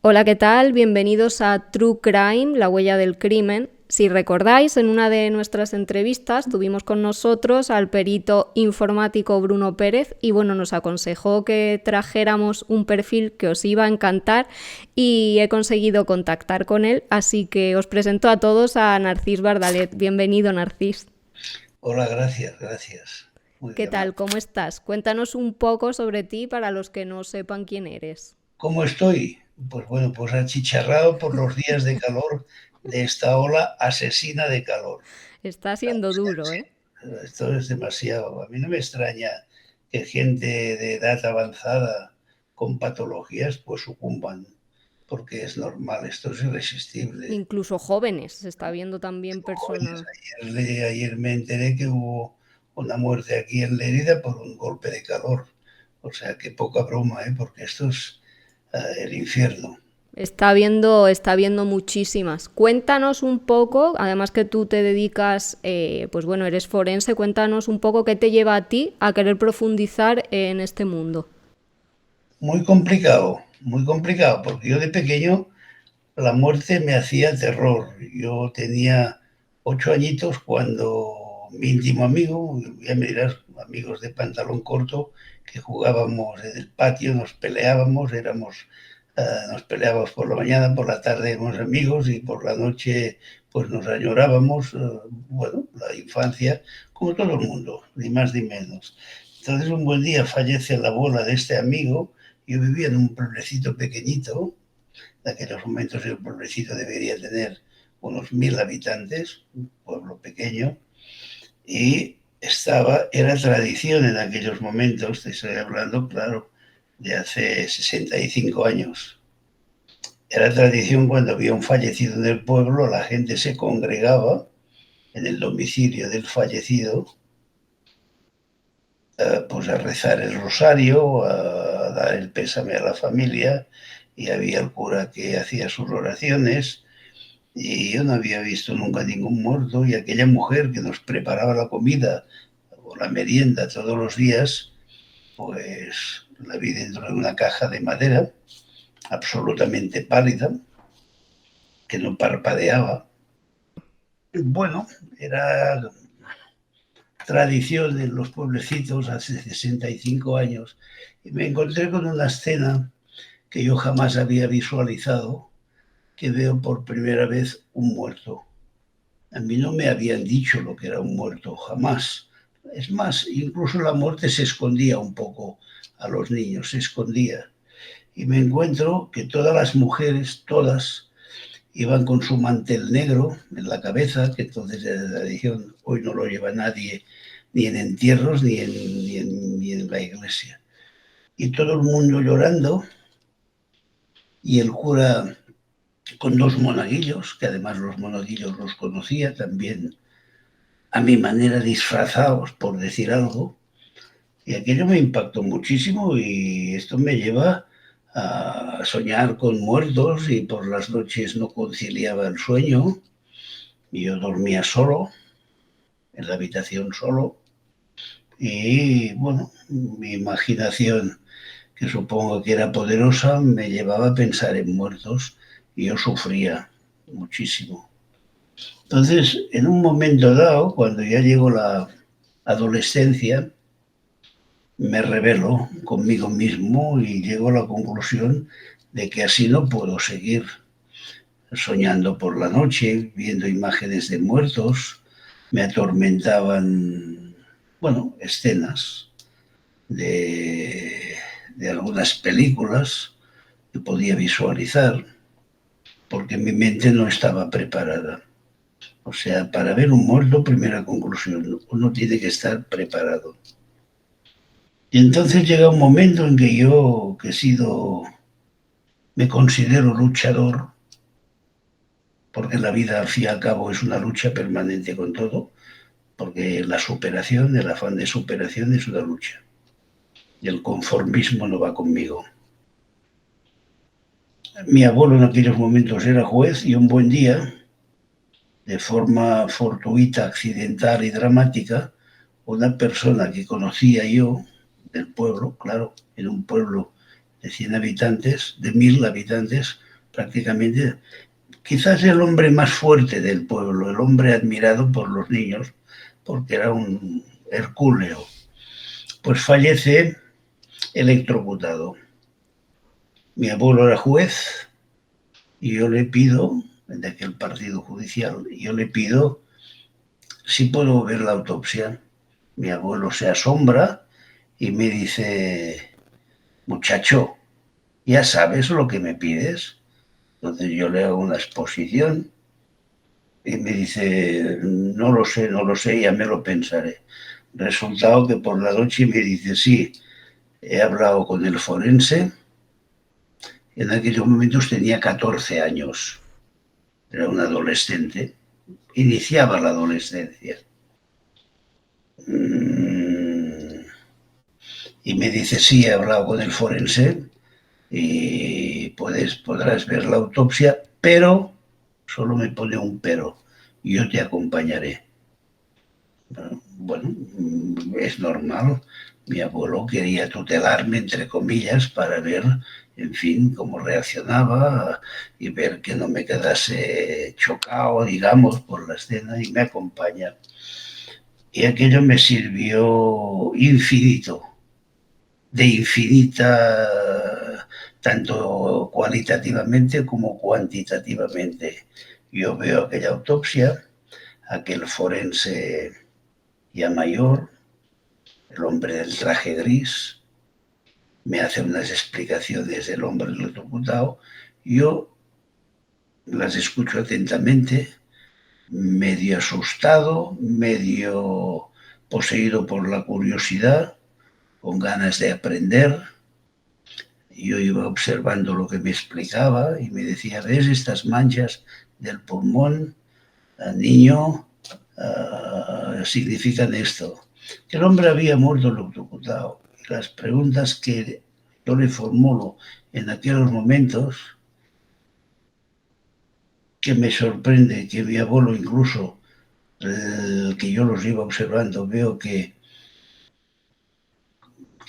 Hola, ¿qué tal? Bienvenidos a True Crime, la huella del crimen. Si recordáis, en una de nuestras entrevistas tuvimos con nosotros al perito informático Bruno Pérez y bueno, nos aconsejó que trajéramos un perfil que os iba a encantar y he conseguido contactar con él, así que os presento a todos a Narcís Bardalet. Bienvenido, Narcís. Hola, gracias. Muy ¿Qué amable. tal? ¿Cómo estás? Cuéntanos un poco sobre ti para los que no sepan quién eres. ¿Cómo estoy? Pues bueno, pues achicharrado por los días de calor de esta ola asesina de calor. Está siendo duro, ¿eh? Esto es demasiado. A mí no me extraña que gente de edad avanzada con patologías pues sucumban, porque es normal, esto es irresistible. Incluso jóvenes, se está viendo también Jóvenes, personas. ayer me enteré que hubo una muerte aquí en Lérida por un golpe de calor. O sea, que poca broma, ¿eh? Porque esto es el infierno. Está viendo muchísimas. Cuéntanos un poco, además que tú te dedicas, pues bueno, eres forense, cuéntanos un poco qué te lleva a ti a querer profundizar en este mundo. Muy complicado, porque yo de pequeño la muerte me hacía terror. Yo tenía 8 añitos cuando mi íntimo amigo, ya me dirás, amigos de pantalón corto, que jugábamos en el patio, nos peleábamos por la mañana, por la tarde éramos amigos y por la noche pues nos añorábamos, bueno, la infancia, como todo el mundo, ni más ni menos. Entonces un buen día fallece la abuela de este amigo. Yo vivía en un pueblecito pequeñito. En aquellos momentos el pueblecito debería tener unos 1000 habitantes, un pueblo pequeño, y era tradición en aquellos momentos, te estoy hablando, claro, de hace 65 años. Era tradición cuando había un fallecido en el pueblo, la gente se congregaba en el domicilio del fallecido, pues a rezar el rosario, a dar el pésame a la familia, y había el cura que hacía sus oraciones. Y yo no había visto nunca ningún muerto, y aquella mujer que nos preparaba la comida o la merienda todos los días, pues la vi dentro de una caja de madera, absolutamente pálida, que no parpadeaba. Bueno, era tradición en los pueblecitos hace 65 años, y me encontré con una escena que yo jamás había visualizado, que veo por primera vez un muerto. A mí no me habían dicho lo que era un muerto, jamás. Es más, incluso la muerte se escondía un poco a los niños, se escondía. Y me encuentro que todas las mujeres, todas, iban con su mantel negro en la cabeza, que entonces era de tradición, hoy no lo lleva nadie, ni en entierros, ni en la iglesia. Y todo el mundo llorando, y el cura con dos monaguillos, que además los monaguillos los conocía también a mi manera, disfrazados, por decir algo. Y aquello me impactó muchísimo, y esto me lleva a soñar con muertos, y por las noches no conciliaba el sueño, y yo dormía solo, en la habitación solo, y bueno, mi imaginación, que supongo que era poderosa, me llevaba a pensar en muertos, y yo sufría muchísimo. Entonces, en un momento dado, cuando ya llegó la adolescencia, me rebelo conmigo mismo y llego a la conclusión de que así no puedo seguir soñando por la noche, viendo imágenes de muertos. Me atormentaban, bueno, escenas de algunas películas que podía visualizar, porque mi mente no estaba preparada. O sea, para ver un muerto, primera conclusión, uno tiene que estar preparado. Y entonces llega un momento en que yo, que he sido, me considero luchador, porque la vida al fin y al cabo es una lucha permanente con todo, porque la superación, el afán de superación es una lucha. Y el conformismo no va conmigo. Mi abuelo en aquellos momentos era juez, y un buen día, de forma fortuita, accidental y dramática, una persona que conocía yo del pueblo, claro, en un pueblo de 100 habitantes, de 1000 habitantes, prácticamente, quizás el hombre más fuerte del pueblo, el hombre admirado por los niños, porque era un hercúleo. Pues fallece electrocutado. Mi abuelo era juez y yo le pido, de aquel partido judicial, yo le pido si puedo ver la autopsia. Mi abuelo se asombra y me dice, muchacho, ¿ya sabes lo que me pides? Entonces yo le hago una exposición y me dice, no lo sé, ya me lo pensaré. Resultado que por la noche me dice, sí, he hablado con el forense. En aquellos momentos tenía 14 años, era un adolescente, iniciaba la adolescencia. Y me dice, sí, he hablado con el forense y podrás ver la autopsia, pero, solo me pone un pero, yo te acompañaré. Bueno, es normal. Mi abuelo quería tutelarme, entre comillas, para ver, en fin, cómo reaccionaba y ver que no me quedase chocado, digamos, por la escena, y me acompaña. Y aquello me sirvió infinito, de infinita, tanto cualitativamente como cuantitativamente. Yo veo aquella autopsia, aquel forense ya mayor, el hombre del traje gris, me hace unas explicaciones del hombre electrocutado, yo las escucho atentamente, medio asustado, medio poseído por la curiosidad, con ganas de aprender. Yo iba observando lo que me explicaba y me decía, ¿ves estas manchas del pulmón, niño? Significan esto, que el hombre había muerto electrocutado. Y las preguntas que yo le formulo en aquellos momentos, que me sorprende que mi abuelo incluso, que yo los iba observando, veo que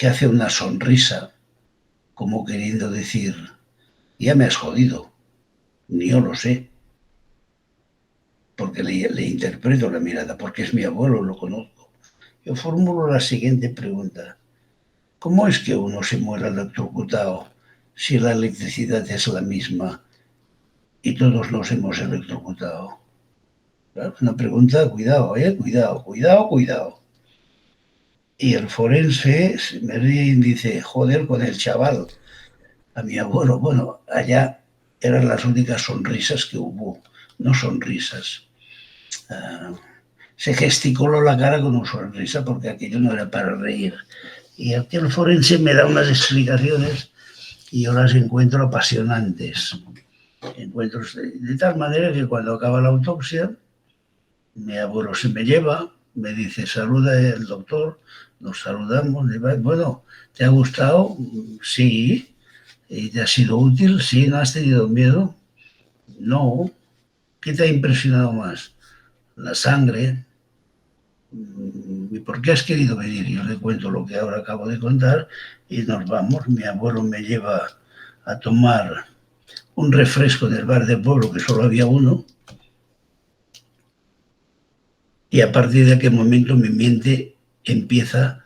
hace una sonrisa, como queriendo decir, ya me has jodido, ni yo lo sé, porque le interpreto la mirada, porque es mi abuelo, lo conozco. Yo formulo la siguiente pregunta. ¿Cómo es que uno se muere electrocutado si la electricidad es la misma y todos nos hemos electrocutado? Claro, una pregunta, cuidado, cuidado. Y el forense me ríe y dice, joder con el chaval, a mi abuelo. Bueno, allá eran las únicas sonrisas que hubo, no sonrisas. Se gesticuló la cara con una sonrisa porque aquello no era para reír. Y aquel forense me da unas explicaciones y yo las encuentro apasionantes. Encuentros de tal manera que cuando acaba la autopsia, mi abuelo se me lleva, me dice, saluda el doctor, nos saludamos, bueno, ¿te ha gustado? Sí. ¿Y te ha sido útil? Sí. ¿No has tenido miedo? No. ¿Qué te ha impresionado más? La sangre. ¿Y por qué has querido venir? Yo le cuento lo que ahora acabo de contar y nos vamos. Mi abuelo me lleva a tomar un refresco en el bar del pueblo, que solo había uno, y a partir de aquel momento mi mente empieza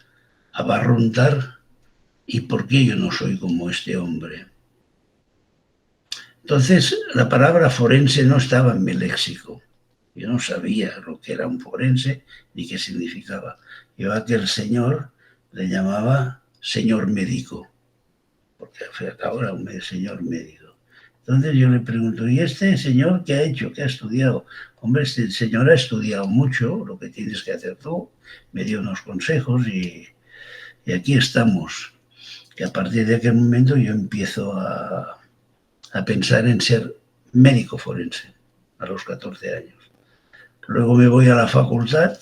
a barruntar. ¿Y por qué yo no soy como este hombre? Entonces, la palabra forense no estaba en mi léxico. Yo no sabía lo que era un forense ni qué significaba. Yo a aquel señor le llamaba señor médico, porque ahora un señor médico. Entonces yo le pregunto, ¿y este señor qué ha hecho? ¿Qué ha estudiado? Hombre, este señor ha estudiado mucho, lo que tienes que hacer tú. Me dio unos consejos y aquí estamos. Que a partir de aquel momento yo empiezo a pensar en ser médico forense a los 14 años. Luego me voy a la facultad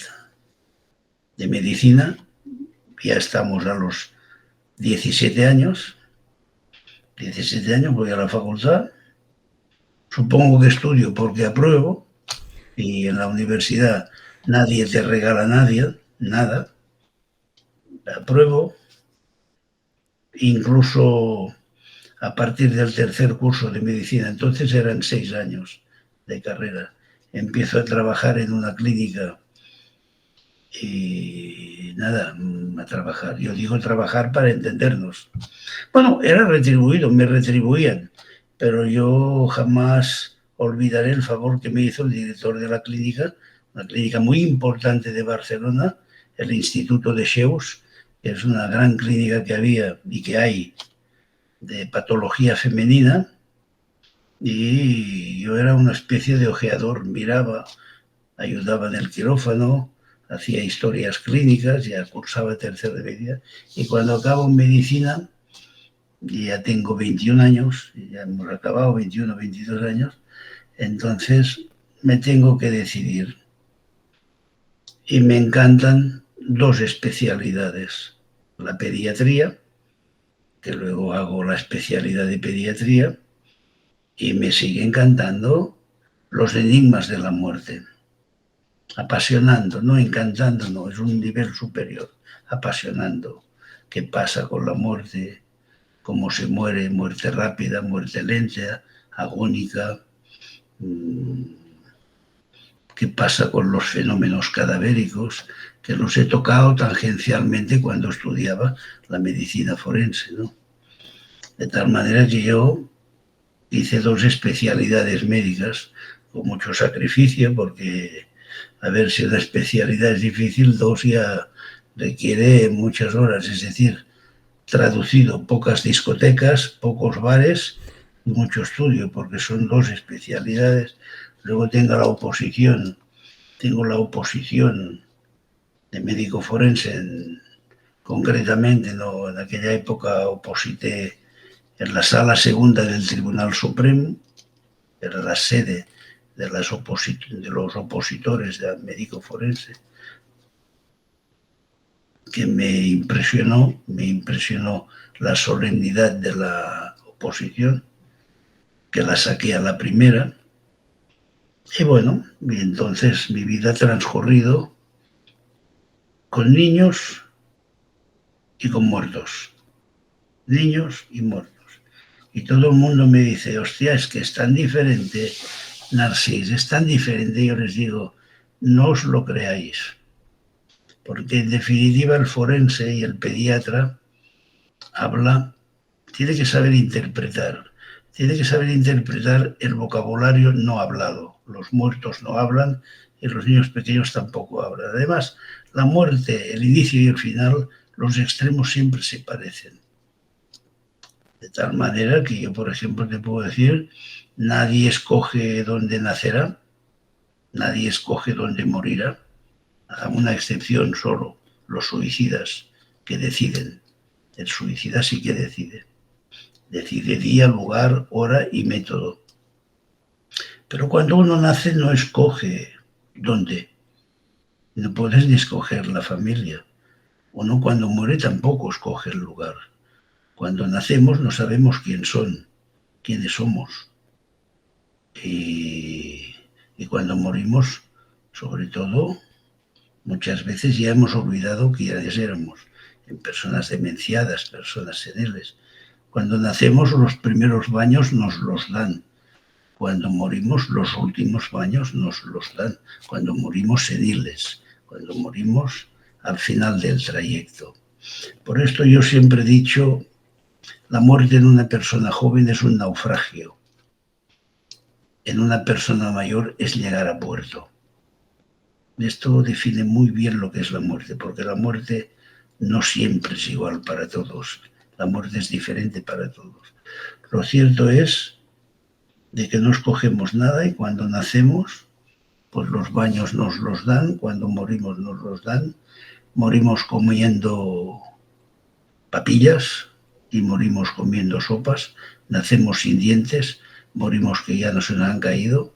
de medicina, ya estamos a los 17 años. 17 años voy a la facultad, supongo que estudio porque apruebo, y en la universidad nadie te regala a nadie, nada, apruebo, incluso a partir del tercer curso de medicina, entonces eran 6 años de carrera, empiezo a trabajar en una clínica y nada, a trabajar. Yo digo trabajar para entendernos. Bueno, era retribuido, me retribuían, pero yo jamás olvidaré el favor que me hizo el director de la clínica, una clínica muy importante de Barcelona, el Instituto de Xeus, que es una gran clínica que había y que hay de patología femenina, y yo era una especie de ojeador, miraba, ayudaba en el quirófano, hacía historias clínicas, ya cursaba tercer de medicina, y cuando acabo en medicina, ya tengo 21 años, ya hemos acabado 21, 22 años, entonces me tengo que decidir. Y me encantan dos especialidades, la pediatría, que luego hago la especialidad de pediatría, y me sigue encantando los enigmas de la muerte. Apasionando, no encantando, no, es un nivel superior, apasionando. ¿Qué pasa con la muerte? ¿Cómo se muere? Muerte rápida, muerte lenta, agónica. ¿Qué pasa con los fenómenos cadavéricos? Que los he tocado tangencialmente cuando estudiaba la medicina forense, ¿no? De tal manera que yo hice dos especialidades médicas con mucho sacrificio, porque a ver si una especialidad es difícil, dos ya requiere muchas horas, es decir, traducido, pocas discotecas, pocos bares y mucho estudio, porque son dos especialidades. Luego tengo la oposición de médico forense, concretamente, no, en aquella época oposité en la sala segunda del Tribunal Supremo, era la sede de los opositores del médico forense, que me impresionó la solemnidad de la oposición, que la saqué a la primera. Y bueno, y entonces mi vida ha transcurrido con niños y con muertos. Niños y muertos. Y todo el mundo me dice, hostia, es que es tan diferente, Narcís, es tan diferente. Yo les digo, no os lo creáis. Porque en definitiva el forense y el pediatra tiene que saber interpretar el vocabulario no hablado. Los muertos no hablan y los niños pequeños tampoco hablan. Además, la muerte, el inicio y el final, los extremos siempre se parecen. De tal manera que yo, por ejemplo, te puedo decir, nadie escoge dónde nacerá, nadie escoge dónde morirá. A una excepción solo, los suicidas, que deciden. El suicida sí que decide. Decide día, lugar, hora y método. Pero cuando uno nace no escoge dónde. No puedes ni escoger la familia. Uno cuando muere tampoco escoge el lugar. Cuando nacemos no sabemos quiénes somos. Y cuando morimos, sobre todo, muchas veces ya hemos olvidado quiénes éramos. En personas demenciadas, personas seniles. Cuando nacemos los primeros baños nos los dan. Cuando morimos los últimos baños nos los dan. Cuando morimos seniles. Cuando morimos al final del trayecto. Por esto yo siempre he dicho, la muerte en una persona joven es un naufragio. En una persona mayor es llegar a puerto. Esto define muy bien lo que es la muerte, porque la muerte no siempre es igual para todos. La muerte es diferente para todos. Lo cierto es de que no escogemos nada y cuando nacemos, pues los baños nos los dan, cuando morimos nos los dan. Morimos comiendo papillas y morimos comiendo sopas. Nacemos sin dientes, morimos que ya no se nos han caído.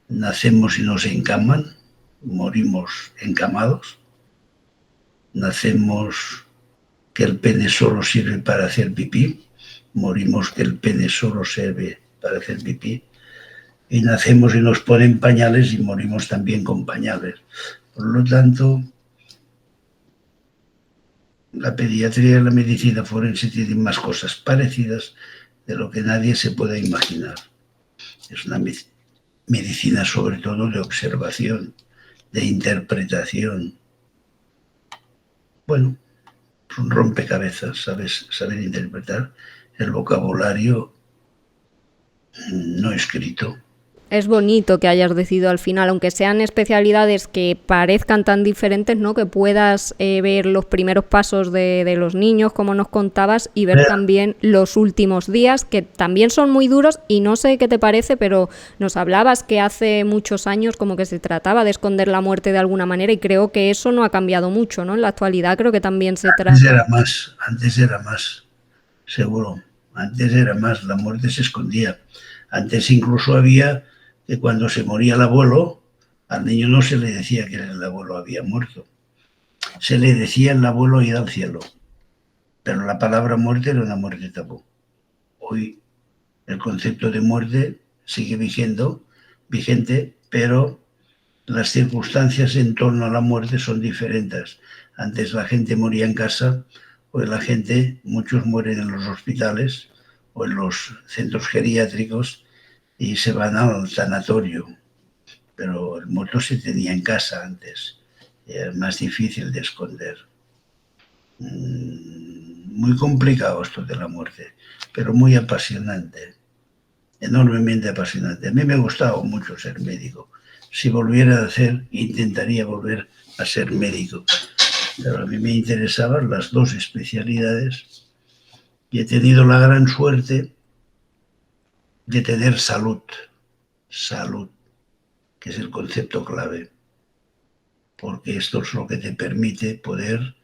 Nacemos y nos encaman, morimos encamados. Nacemos que el pene solo sirve para hacer pipí, morimos que el pene solo sirve para hacer pipí. Y nacemos y nos ponen pañales y morimos también con pañales. Por lo tanto, la pediatría y la medicina forense tienen más cosas parecidas de lo que nadie se pueda imaginar. Es una medicina sobre todo de observación, de interpretación. Bueno, es un rompecabezas, saber interpretar el vocabulario no escrito. Es bonito que hayas decidido al final, aunque sean especialidades que parezcan tan diferentes, ¿no? Que puedas ver los primeros pasos de los niños, como nos contabas, y ver también los últimos días, que también son muy duros. Y no sé qué te parece, pero nos hablabas que hace muchos años como que se trataba de esconder la muerte de alguna manera, y creo que eso no ha cambiado mucho, ¿no? En la actualidad creo que también se trata... Antes era más, seguro. Antes era más, la muerte se escondía. Antes incluso había que cuando se moría el abuelo, al niño no se le decía que el abuelo había muerto. Se le decía el abuelo ir al cielo. Pero la palabra muerte era una muerte tabú. Hoy el concepto de muerte sigue vigente, pero las circunstancias en torno a la muerte son diferentes. Antes la gente moría en casa, hoy muchos mueren en los hospitales o en los centros geriátricos y se van al sanatorio. Pero el muerto se tenía en casa antes, era más difícil de esconder. Muy complicado esto de la muerte, pero muy apasionante, enormemente apasionante. A mí me ha gustado mucho ser médico. Si volviera a hacer, intentaría volver a ser médico. Pero a mí me interesaban las dos especialidades y he tenido la gran suerte de tener salud, que es el concepto clave, porque esto es lo que te permite poder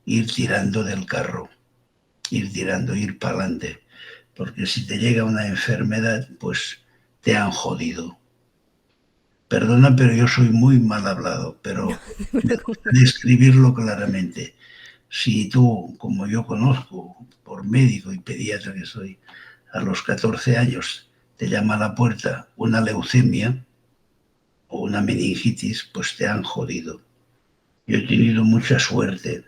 ir tirando del carro, ir para adelante, porque si te llega una enfermedad, pues te han jodido. Perdona, pero yo soy muy mal hablado, pero describirlo claramente. Si tú, como yo conozco, por médico y pediatra que soy, a los 14 años te llama a la puerta una leucemia o una meningitis, pues te han jodido. Yo he tenido mucha suerte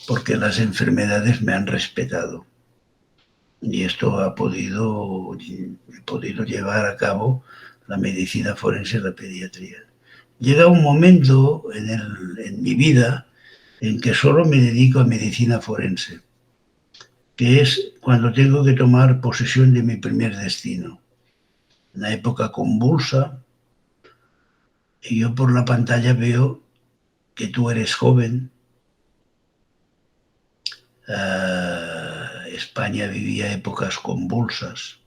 porque las enfermedades me han respetado y esto he podido llevar a cabo la medicina forense y la pediatría. Llega un momento en mi vida en que solo me dedico a medicina forense, que es cuando tengo que tomar posesión de mi primer destino. Una época convulsa, y yo por la pantalla veo que tú eres joven. España vivía épocas convulsas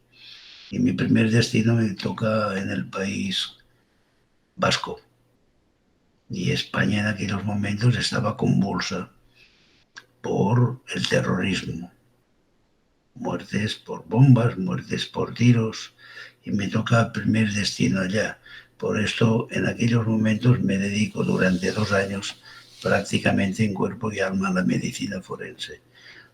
y mi primer destino me toca en el País Vasco. Y España en aquellos momentos estaba convulsa por el terrorismo. Muertes por bombas, muertes por tiros, y me toca el primer destino allá. Por esto, en aquellos momentos me dedico durante 2 años prácticamente en cuerpo y alma a la medicina forense.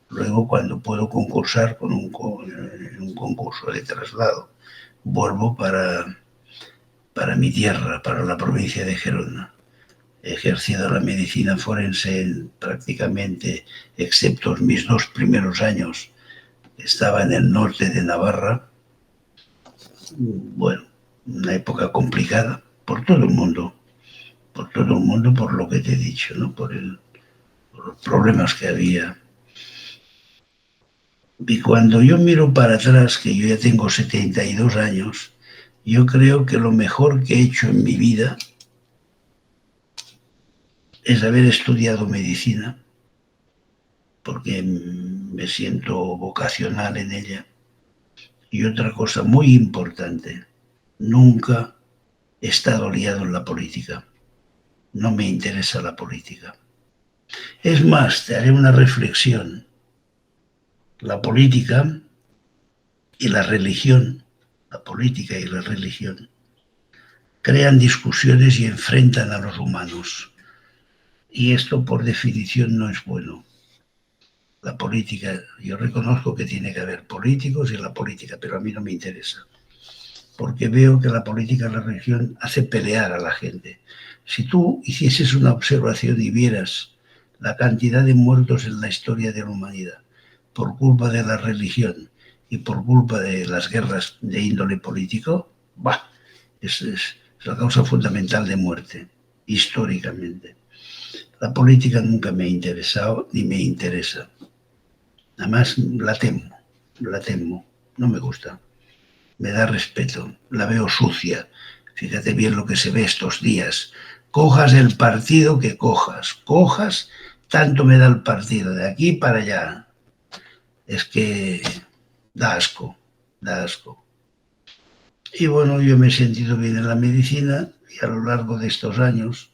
Luego, cuando puedo concursar en un concurso de traslado, vuelvo para mi tierra, para la provincia de Gerona. He ejercido la medicina forense prácticamente, excepto mis 2 primeros años, estaba en el norte de Navarra. Bueno, una época complicada por todo el mundo, por lo que te he dicho, ¿no? por los problemas que había. Y cuando yo miro para atrás, que yo ya tengo 72 años, yo creo que lo mejor que he hecho en mi vida es haber estudiado medicina, porque me siento vocacional en ella. Y otra cosa muy importante, nunca he estado liado en la política. No me interesa la política. Es más, te haré una reflexión. La política y la religión, crean discusiones y enfrentan a los humanos. Y esto, por definición, no es bueno. La política, yo reconozco que tiene que haber políticos y la política, pero a mí no me interesa. Porque veo que la política y la religión hace pelear a la gente. Si tú hicieses una observación y vieras la cantidad de muertos en la historia de la humanidad por culpa de la religión y por culpa de las guerras de índole político, es la causa fundamental de muerte, históricamente. La política nunca me ha interesado ni me interesa. Además, la temo, no me gusta. Me da respeto, la veo sucia. Fíjate bien lo que se ve estos días. Cojas el partido que cojas, tanto me da el partido, de aquí para allá. Es que da asco. Y bueno, yo me he sentido bien en la medicina y a lo largo de estos años,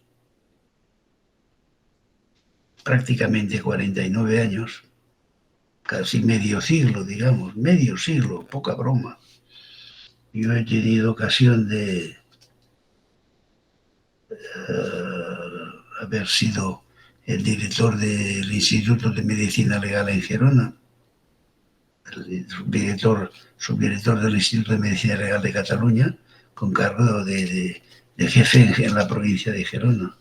prácticamente 49 años, casi medio siglo, poca broma. Yo he tenido ocasión de haber sido el director del Instituto de Medicina Legal en Gerona, el subdirector del Instituto de Medicina Legal de Cataluña, con cargo de jefe en la provincia de Gerona.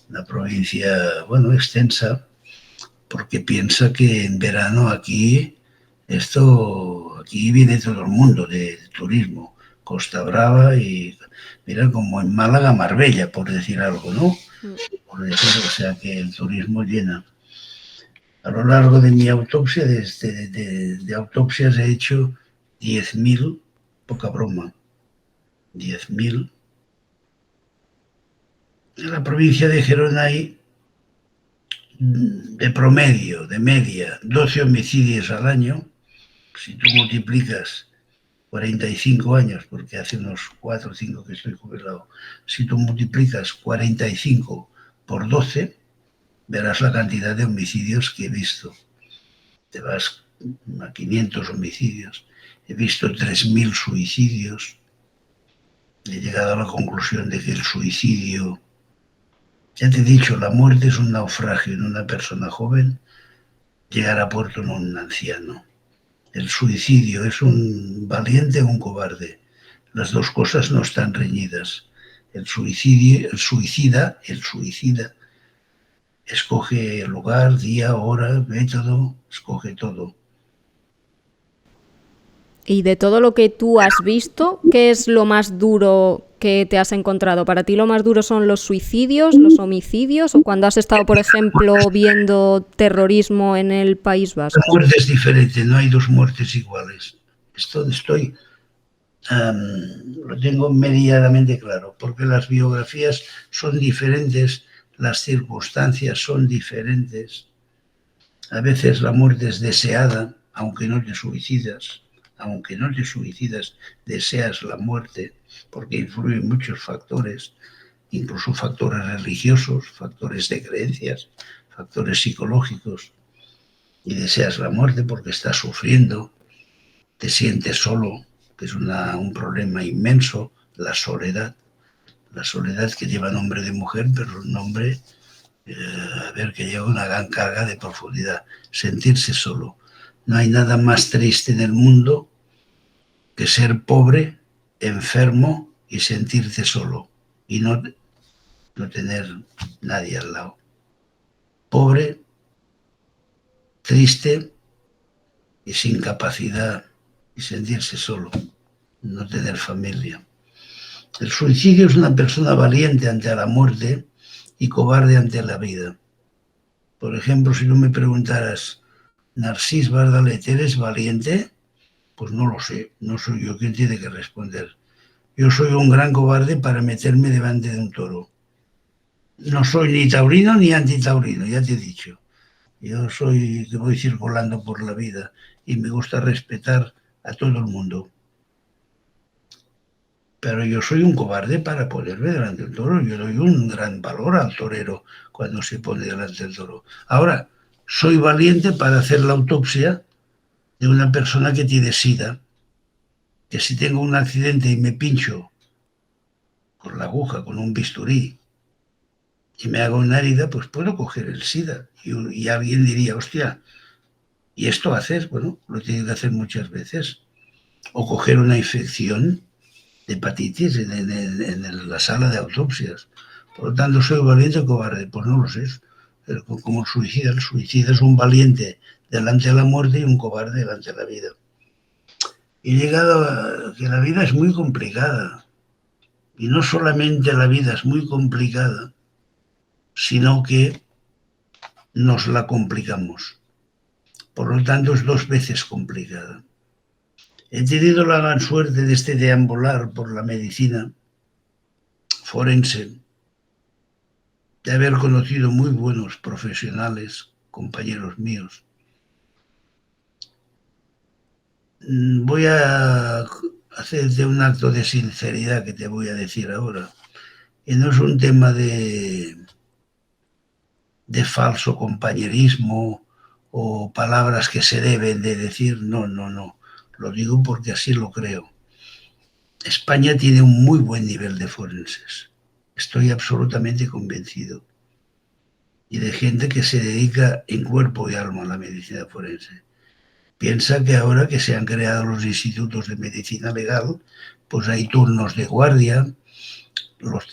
Una provincia, bueno, extensa, porque piensa que en verano aquí viene todo el mundo de turismo, Costa Brava y mira, como en Málaga, Marbella, por decir algo, ¿no? Por decir, o sea que el turismo llena. A lo largo de mi autopsia, de autopsias he hecho 10.000, poca broma, 10.000. En la provincia de Gerona hay de promedio, de media, 12 homicidios al año. Si tú multiplicas 45 años, porque hace unos 4 o 5 que estoy jubilado, si tú multiplicas 45 por 12, verás la cantidad de homicidios que he visto. Te vas a 500 homicidios. He visto 3.000 suicidios. He llegado a la conclusión de que el suicidio, ya te he dicho, la muerte es un naufragio en una persona joven, llegar a puerto en un anciano. El suicidio es un valiente o un cobarde. Las dos cosas no están reñidas. El suicida escoge lugar, día, hora, método, escoge todo. Y de todo lo que tú has visto, ¿qué es lo más duro que te has encontrado? ¿Para ti lo más duro son los suicidios, los homicidios o cuando has estado, por ejemplo, viendo terrorismo en el País Vasco? La muerte es diferente, no hay dos muertes iguales. Esto lo tengo medianamente claro, porque las biografías son diferentes, las circunstancias son diferentes. A veces la muerte es deseada, aunque no te suicidas, deseas la muerte, porque influyen muchos factores, incluso factores religiosos, factores de creencias, factores psicológicos, y deseas la muerte porque estás sufriendo, te sientes solo, que es un problema inmenso, la soledad que lleva nombre de mujer, pero un nombre, que lleva una gran carga de profundidad, sentirse solo. No hay nada más triste en el mundo que ser pobre, enfermo y sentirte solo y no tener nadie al lado. Pobre, triste y sin capacidad y sentirse solo, no tener familia. El suicidio es una persona valiente ante la muerte y cobarde ante la vida. Por ejemplo, si tú me preguntaras, Narcís Bardalet, ¿eres valiente? Pues no lo sé, no soy yo quien tiene que responder. Yo soy un gran cobarde para meterme delante de un toro. No soy ni taurino ni antitaurino, ya te he dicho. Yo soy que voy circulando por la vida y me gusta respetar a todo el mundo. Pero yo soy un cobarde para ponerme delante del toro. Yo doy un gran valor al torero cuando se pone delante del toro. Ahora, soy valiente para hacer la autopsia de una persona que tiene SIDA, que si tengo un accidente y me pincho con la aguja, con un bisturí, y me hago una herida, pues puedo coger el SIDA. Y alguien diría, hostia, ¿y esto haces? Bueno, lo tiene que hacer muchas veces. O coger una infección de hepatitis en la sala de autopsias. Por lo tanto, ¿soy valiente o cobarde? Pues no lo sé. Como el suicida es un valiente delante de la muerte y un cobarde delante de la vida. he llegado a que la vida es muy complicada. Y no solamente la vida es muy complicada, sino que nos la complicamos. Por lo tanto, es dos veces complicada. He tenido la gran suerte de deambular por la medicina forense, de haber conocido muy buenos profesionales, compañeros míos. Voy a hacerte un acto de sinceridad que te voy a decir ahora. Y no es un tema de falso compañerismo o palabras que se deben de decir. No, no, no. Lo digo porque así lo creo. España tiene un muy buen nivel de forenses. Estoy absolutamente convencido. Y de gente que se dedica en cuerpo y alma a la medicina forense. Piensa que ahora que se han creado los institutos de medicina legal, pues hay turnos de guardia,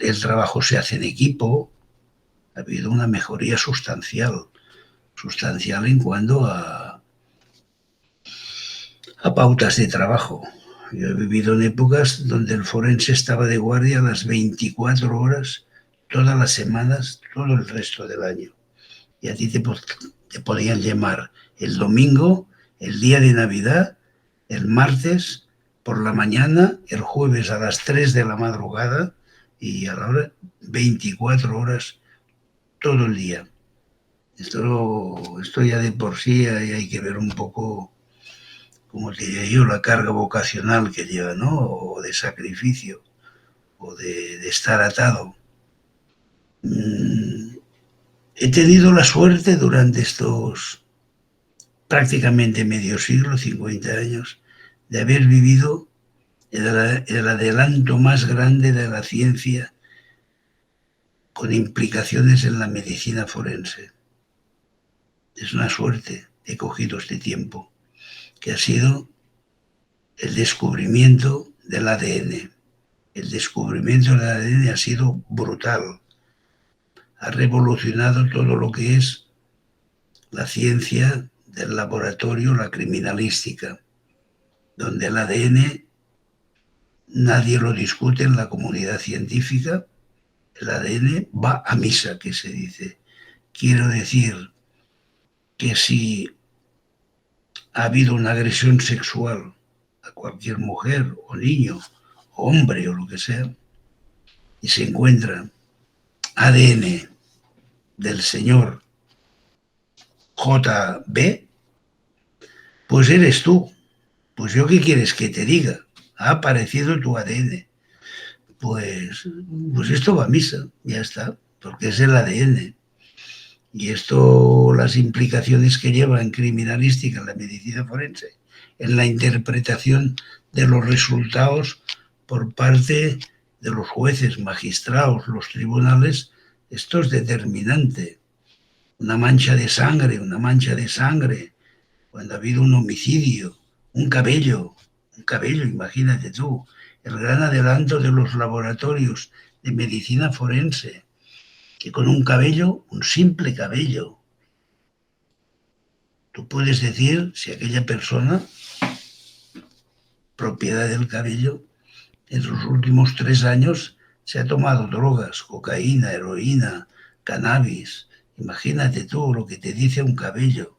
el trabajo se hace en equipo, ha habido una mejoría sustancial, sustancial en cuanto a pautas de trabajo. Yo he vivido en épocas donde el forense estaba de guardia a las 24 horas, todas las semanas, todo el resto del año. Y a ti te podían llamar el domingo, el día de Navidad, el martes por la mañana, el jueves a las 3 de la madrugada y a la hora 24 horas todo el día. Esto ya de por sí hay que ver un poco, como te diría yo, la carga vocacional que lleva, ¿no? O de sacrificio, o de estar atado. He tenido la suerte durante estos prácticamente medio siglo, 50 años, de haber vivido el adelanto más grande de la ciencia con implicaciones en la medicina forense. Es una suerte, he cogido este tiempo, que ha sido el descubrimiento del ADN. El descubrimiento del ADN ha sido brutal. Ha revolucionado todo lo que es la ciencia del laboratorio, la criminalística, donde el ADN nadie lo discute en la comunidad científica. El ADN va a misa, que se dice. Quiero decir que si ha habido una agresión sexual a cualquier mujer o niño, o hombre o lo que sea, y se encuentra ADN del señor JB, pues eres tú. Pues yo qué quieres que te diga. Ha aparecido tu ADN. Pues esto va a misa, ya está, porque es el ADN. Y esto, las implicaciones que lleva en criminalística, en la medicina forense, en la interpretación de los resultados por parte de los jueces, magistrados, los tribunales, esto es determinante. Una mancha de sangre, cuando ha habido un homicidio, un cabello, imagínate tú, el gran adelanto de los laboratorios de medicina forense, que con un cabello, un simple cabello, tú puedes decir si aquella persona, propiedad del cabello, en los últimos 3 años se ha tomado drogas, cocaína, heroína, cannabis. Imagínate tú lo que te dice un cabello.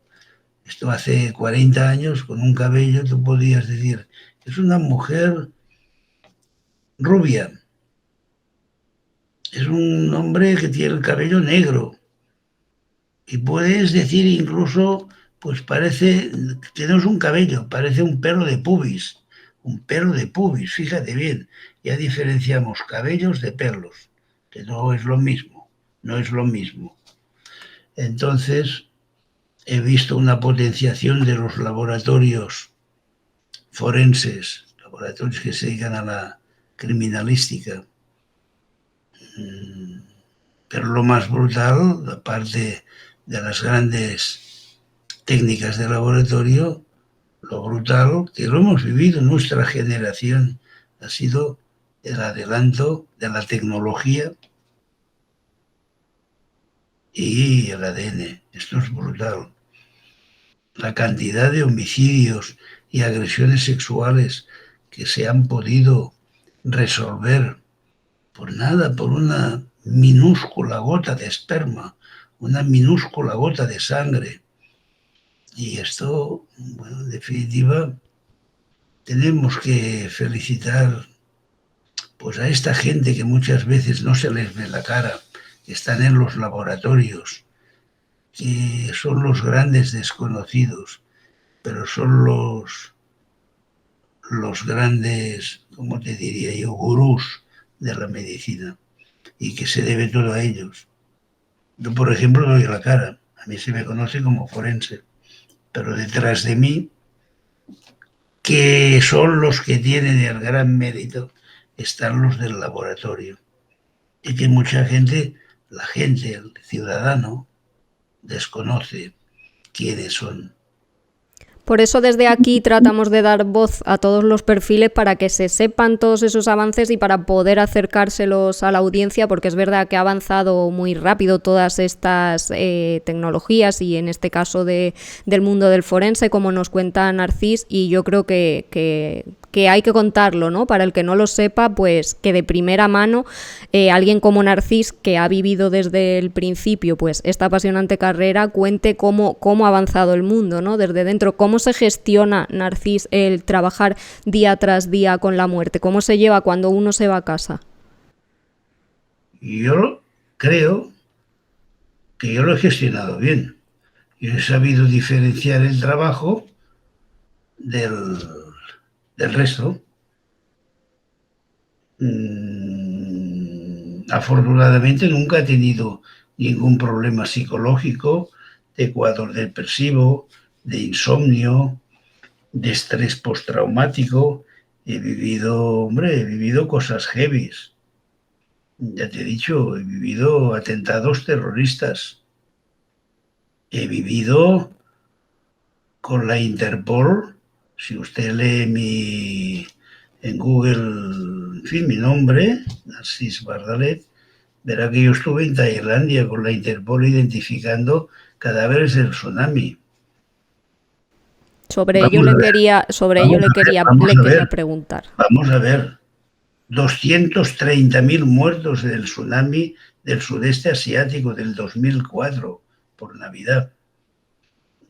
Esto hace 40 años, con un cabello, tú podías decir, es una mujer rubia, es un hombre que tiene el cabello negro. Y puedes decir incluso, pues parece que no es un cabello, parece un pelo de pubis. Un pelo de pubis, fíjate bien. Ya diferenciamos cabellos de pelos, que no es lo mismo, no es lo mismo. Entonces, he visto una potenciación de los laboratorios forenses, laboratorios que se dedican a la criminalística. Pero lo más brutal, aparte de las grandes técnicas de laboratorio, lo brutal que lo hemos vivido en nuestra generación ha sido el adelanto de la tecnología y el ADN. Esto es brutal. La cantidad de homicidios y agresiones sexuales que se han podido resolver por nada, por una minúscula gota de esperma, una minúscula gota de sangre. Y esto, bueno, en definitiva, tenemos que felicitar pues a esta gente que muchas veces no se les ve la cara, que están en los laboratorios, que son los grandes desconocidos, pero son los grandes, ¿cómo te diría yo?, gurús de la medicina, y que se debe todo a ellos. Yo, por ejemplo, doy la cara. A mí se me conoce como forense, pero detrás de mí, que son los que tienen el gran mérito, están los del laboratorio. Y que mucha gente, la gente, el ciudadano, desconoce quiénes son. Por eso desde aquí tratamos de dar voz a todos los perfiles para que se sepan todos esos avances y para poder acercárselos a la audiencia, porque es verdad que ha avanzado muy rápido todas estas tecnologías y en este caso del mundo del forense, como nos cuenta Narcís, y yo creo que hay que contarlo, ¿no? Para el que no lo sepa, pues que de primera mano alguien como Narcís, que ha vivido desde el principio pues esta apasionante carrera, cuente cómo ha avanzado el mundo, ¿no? Desde dentro, cómo se gestiona, Narcís, el trabajar día tras día con la muerte, cómo se lleva cuando uno se va a casa. Yo creo que yo lo he gestionado bien. Yo he sabido diferenciar el trabajo del resto. Afortunadamente nunca he tenido ningún problema psicológico, de cuadro depresivo, de insomnio, de estrés postraumático. He vivido cosas heavies. Ya te he dicho, he vivido atentados terroristas. He vivido con la Interpol. Si usted lee en Google, en fin, mi nombre, Narcís Bardalet, verá que yo estuve en Tailandia con la Interpol identificando cadáveres del tsunami. Sobre ello le quería preguntar. Vamos a ver. 230.000 muertos del tsunami del sudeste asiático del 2004 por Navidad.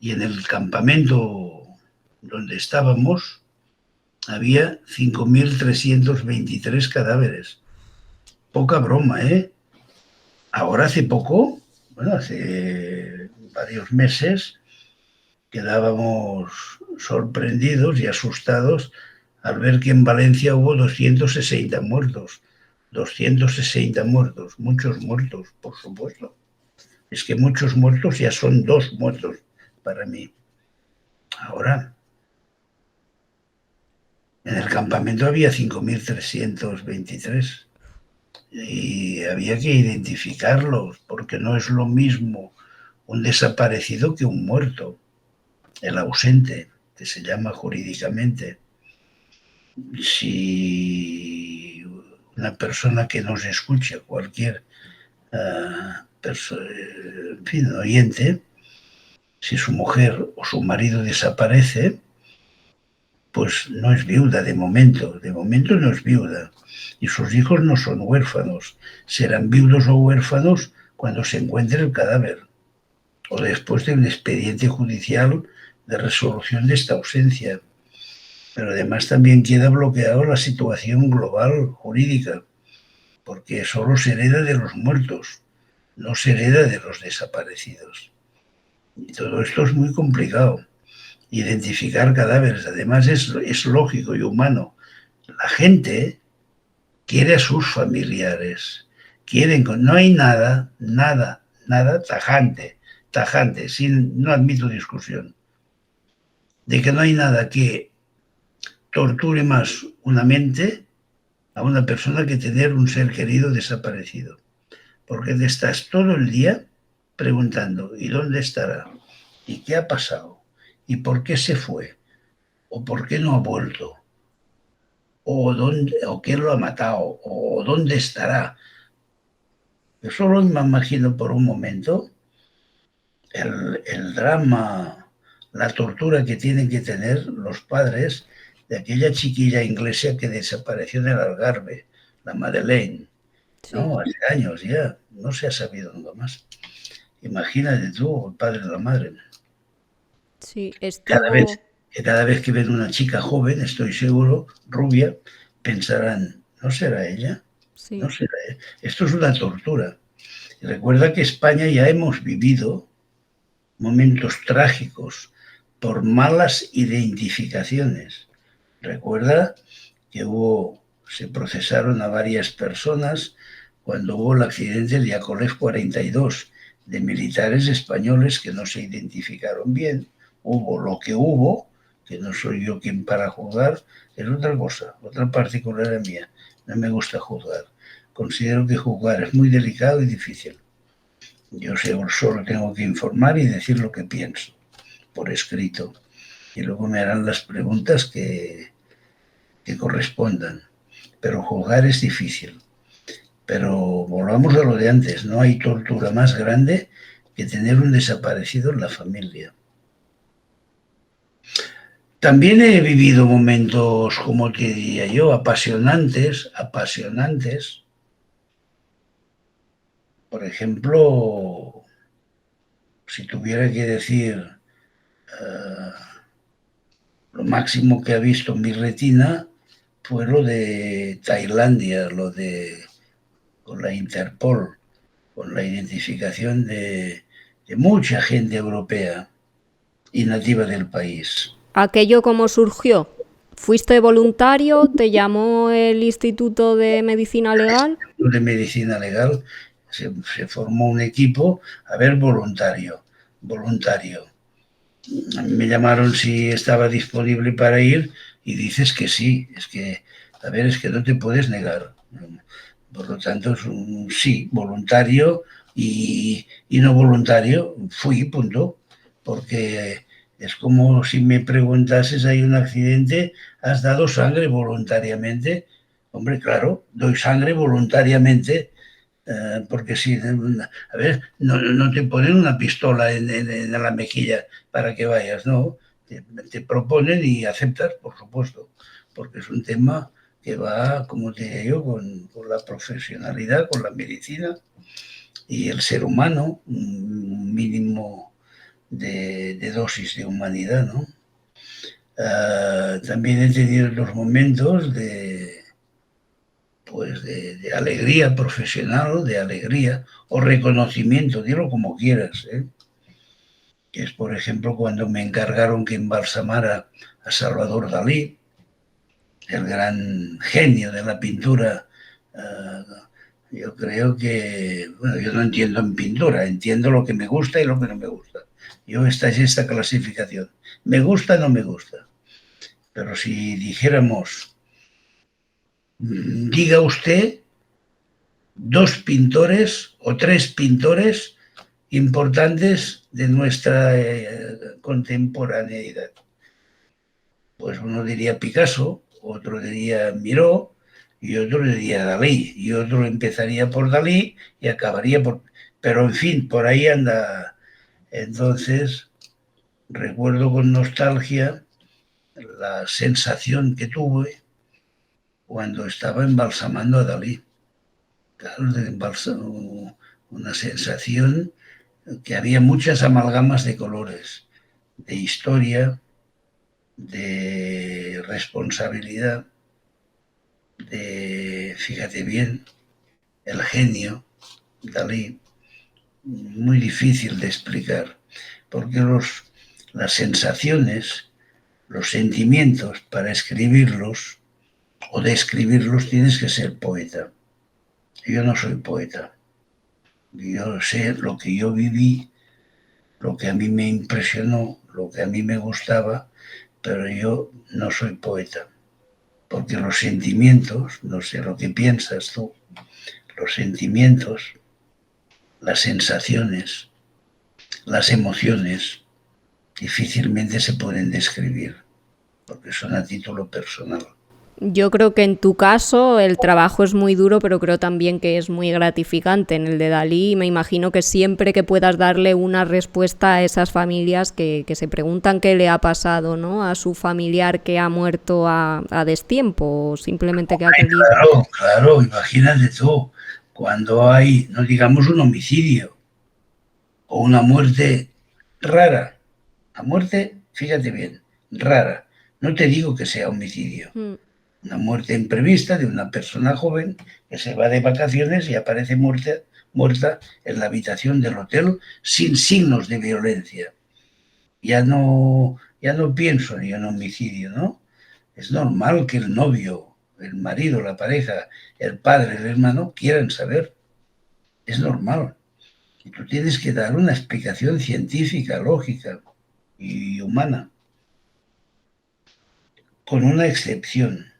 Y en el campamento donde estábamos había 5.323 cadáveres. Poca broma, ¿eh? Ahora hace poco, bueno, hace varios meses, quedábamos sorprendidos y asustados al ver que en Valencia hubo 260 muertos. 260 muertos, muchos muertos, por supuesto. Es que muchos muertos ya son 2 muertos para mí. Ahora, en el campamento había 5.323 y había que identificarlos porque no es lo mismo un desaparecido que un muerto, el ausente, que se llama jurídicamente. Si una persona que nos escucha, cualquier en fin, oyente, si su mujer o su marido desaparece, pues no es viuda de momento no es viuda, y sus hijos no son huérfanos, serán viudos o huérfanos cuando se encuentre el cadáver o después de un expediente judicial de resolución de esta ausencia. Pero además también queda bloqueado la situación global jurídica, porque solo se hereda de los muertos, no se hereda de los desaparecidos. Y todo esto es muy complicado. Identificar cadáveres, además es lógico y humano. La gente quiere a sus familiares, no hay nada tajante, no admito discusión, de que no hay nada que torture más una mente a una persona que tener un ser querido desaparecido. Porque te estás todo el día preguntando, ¿y dónde estará? ¿Y qué ha pasado? ¿Y por qué se fue? ¿O por qué no ha vuelto? ¿O quién lo ha matado? ¿O dónde estará? Yo solo me imagino por un momento el drama, la tortura que tienen que tener los padres de aquella chiquilla inglesa que desapareció en el Algarve, la Madeleine, ¿no? Sí, Hace años ya, no se ha sabido nunca más. Imagínate tú, el padre de la madre. sí, Cada vez, estuvo, cada vez que ven una chica joven, estoy seguro, rubia, pensarán, ¿no será ella? No sí, será ella. Esto es una tortura. Y recuerda que España ya hemos vivido momentos trágicos por malas identificaciones. Recuerda que se procesaron a varias personas cuando hubo el accidente de Yakolev 42 de militares españoles que no se identificaron bien. Hubo lo que hubo, que no soy yo quien para juzgar, es otra cosa, otra particular mía. No me gusta juzgar. Considero que juzgar es muy delicado y difícil. Yo solo tengo que informar y decir lo que pienso por escrito. Y luego me harán las preguntas que correspondan. Pero juzgar es difícil. Pero volvamos a lo de antes, no hay tortura más grande que tener un desaparecido en la familia. También he vivido momentos, como te diría yo, apasionantes, apasionantes. Por ejemplo, si tuviera que decir lo máximo que ha visto mi retina fue lo de Tailandia, lo de con la Interpol, con la identificación de mucha gente europea y nativa del país. ¿aquello cómo surgió? ¿Fuiste voluntario? ¿Te llamó el Instituto de Medicina Legal? De medicina legal se formó un equipo, a ver, voluntario, voluntario. A mí me llamaron si estaba disponible para ir y dices que sí, es que, a ver, es que no te puedes negar. Por lo tanto, es un sí, voluntario y no voluntario, fui, punto, porque es como si me preguntases, hay un accidente, ¿has dado sangre voluntariamente? Hombre, claro, doy sangre voluntariamente, porque si, a ver, no te ponen una pistola en la mejilla para que vayas, no, te proponen y aceptas, por supuesto, porque es un tema que va, como te digo yo, con la profesionalidad, con la medicina y el ser humano, un mínimo de dosis de humanidad, ¿no? También he tenido los momentos pues de alegría profesional, de alegría o reconocimiento, dilo como quieras, ¿eh? Que es, por ejemplo, cuando me encargaron que embalsamara a Salvador Dalí, el gran genio de la pintura. Yo creo que, bueno, yo no entiendo en pintura, entiendo lo que me gusta y lo que no me gusta. Yo esta clasificación. Me gusta, no me gusta. Pero si dijéramos, diga usted dos pintores o tres pintores importantes de nuestra contemporaneidad. Pues uno diría Picasso, otro diría Miró y otro diría Dalí, y otro empezaría por Dalí y acabaría por... Pero en fin, por ahí anda. Entonces, recuerdo con nostalgia la sensación que tuve cuando estaba embalsamando a Dalí. Claro, una sensación que había muchas amalgamas de colores, de historia, de responsabilidad, de, fíjate bien, el genio, Dalí, muy difícil de explicar, porque las sensaciones, los sentimientos, para escribirlos o describirlos tienes que ser poeta. Yo no soy poeta. Yo sé lo que yo viví, lo que a mí me impresionó, lo que a mí me gustaba, pero yo no soy poeta. Porque los sentimientos, no sé lo que piensas tú, los sentimientos, las sensaciones, las emociones, difícilmente se pueden describir, porque son a título personal. Yo creo que en tu caso el trabajo es muy duro, pero creo también que es muy gratificante. En el de Dalí me imagino que siempre que puedas darle una respuesta a esas familias que se preguntan qué le ha pasado, ¿no? A su familiar que ha muerto a destiempo o simplemente que ha Ay, querido. claro, claro, imagínate tú, cuando hay, no digamos un homicidio o una muerte rara, la muerte, fíjate bien, rara, no te digo que sea homicidio, Mm. una muerte imprevista de una persona joven que se va de vacaciones y aparece muerta en la habitación del hotel sin signos de violencia. Ya no pienso ni en homicidio, ¿no? Es normal que el novio, el marido, la pareja, el padre, el hermano quieran saber. Es normal. Y tú tienes que dar una explicación científica, lógica y humana, con una excepción,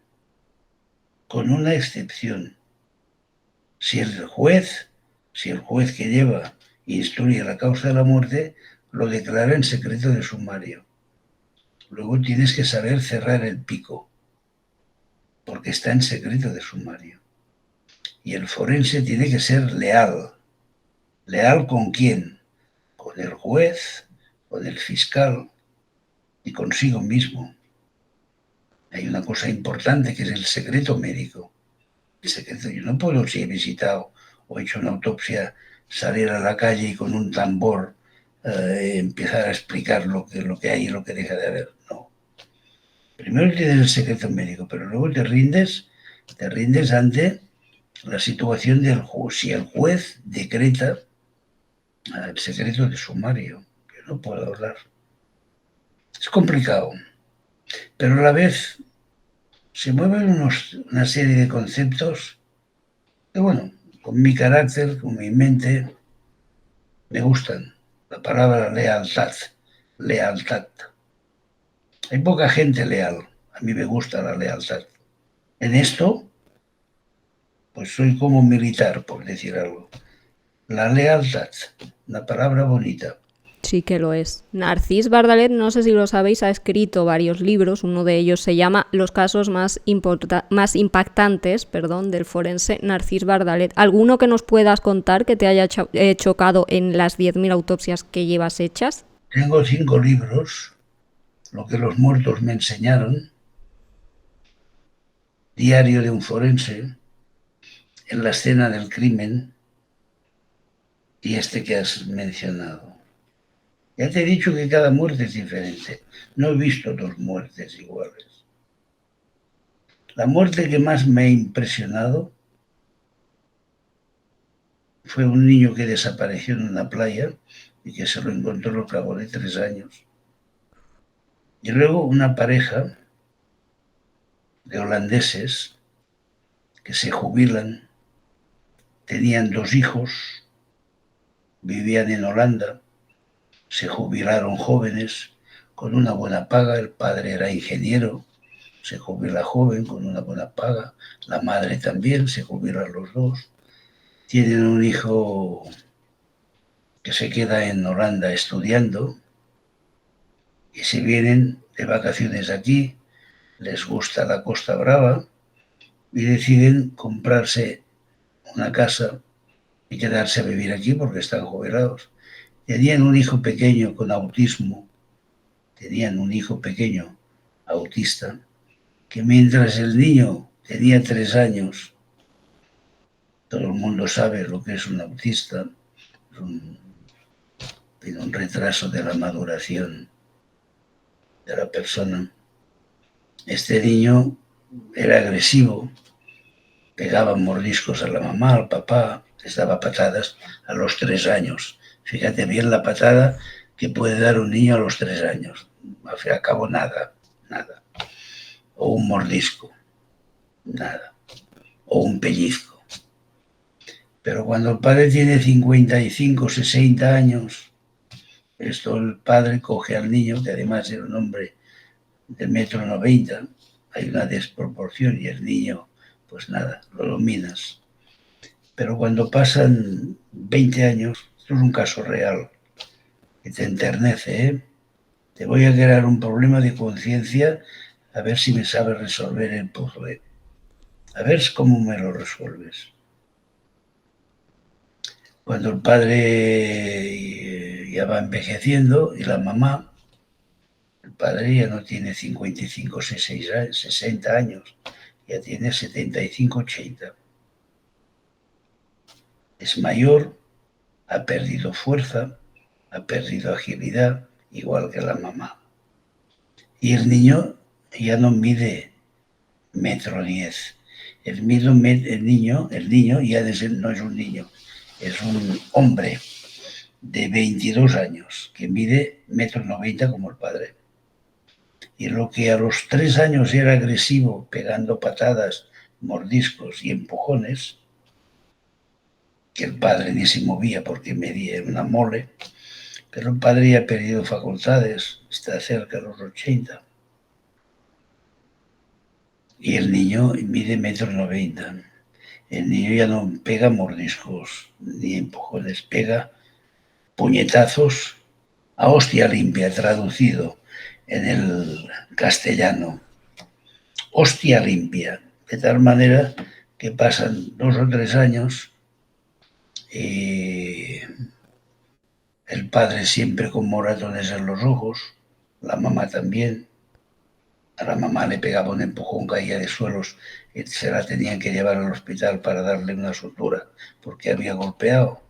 con una excepción. Si el juez, si el juez que lleva instruye la causa de la muerte, lo declara en secreto de sumario. Luego tienes que saber cerrar el pico, porque está en secreto de sumario. Y el forense tiene que ser leal. ¿Leal con quién? Con el juez, con el fiscal y consigo mismo. Hay una cosa importante que es el secreto médico. El secreto, yo no puedo, si he visitado o he hecho una autopsia, salir a la calle y con un tambor empezar a explicar lo que hay y lo que deja de haber. No. Primero tienes el secreto médico, pero luego te rindes ante la situación del juez. Si el juez decreta el secreto de sumario, yo no puedo hablar. Es complicado, pero a la vez se mueven una serie de conceptos que, bueno, con mi carácter, con mi mente, me gustan. La palabra lealtad, lealtad. Hay poca gente leal. A mí me gusta la lealtad. En esto, pues soy como militar, por decir algo. La lealtad, una palabra bonita. Sí que lo es. Narcís Bardalet, no sé si lo sabéis, ha escrito varios libros. Uno de ellos se llama Los casos más impactantes, del forense Narcís Bardalet. ¿Alguno que nos puedas contar que te haya chocado en las 10.000 autopsias que llevas hechas? Tengo 5 libros, Lo que los muertos me enseñaron, Diario de un forense, En la escena del crimen y este que has mencionado. Ya te he dicho que cada muerte es diferente. No he visto 2 muertes iguales. La muerte que más me ha impresionado fue un niño que desapareció en una playa y que se lo encontró al cabo de 3 años. Y luego una pareja de holandeses que se jubilan, tenían 2 hijos, vivían en Holanda, se jubilaron jóvenes con una buena paga, el padre era ingeniero, se jubila joven con una buena paga, la madre también, se jubilan los dos, tienen un hijo que se queda en Holanda estudiando y se vienen de vacaciones aquí, les gusta la Costa Brava y deciden comprarse una casa y quedarse a vivir aquí porque están jubilados. Tenían un hijo pequeño con autismo, tenían un hijo pequeño autista, que mientras el niño tenía 3 años, todo el mundo sabe lo que es un autista, tiene un retraso de la maduración de la persona. Este niño era agresivo, pegaba mordiscos a la mamá, al papá, les daba patadas a los 3 años. Fíjate bien la patada que puede dar un niño a los 3 años. Al fin y al cabo, nada, nada. O un mordisco, nada. O un pellizco. Pero cuando el padre tiene 55, 60 años, esto el padre coge al niño, que además era un hombre de 1,90 m, hay una desproporción y el niño, pues nada, lo dominas. Pero cuando pasan 20 años, esto es un caso real, que te enternece, ¿eh? Te voy a crear un problema de conciencia a ver si me sabes resolver el puzzle, a ver cómo me lo resuelves. Cuando el padre ya va envejeciendo y la mamá, el padre ya no tiene 55, 60 años, ya tiene 75, 80. Es mayor, ha perdido fuerza, ha perdido agilidad, igual que la mamá. Y el niño ya no mide 1,10 m. El niño ya no es un niño, es un hombre de 22 años que mide 1,90 m como el padre. Y lo que a los 3 años era agresivo, pegando patadas, mordiscos y empujones, que el padre ni se movía porque medía una mole, pero el padre ya ha perdido facultades, está cerca de los 80. Y el niño mide 1,90 m. El niño ya no pega mordiscos ni empujones, pega puñetazos a hostia limpia, traducido en el castellano. Hostia limpia, de tal manera que pasan 2 o 3 años y el padre siempre con moratones en los ojos, la mamá también. A la mamá le pegaba un empujón, caía de suelos y se la tenían que llevar al hospital para darle una sutura porque había golpeado.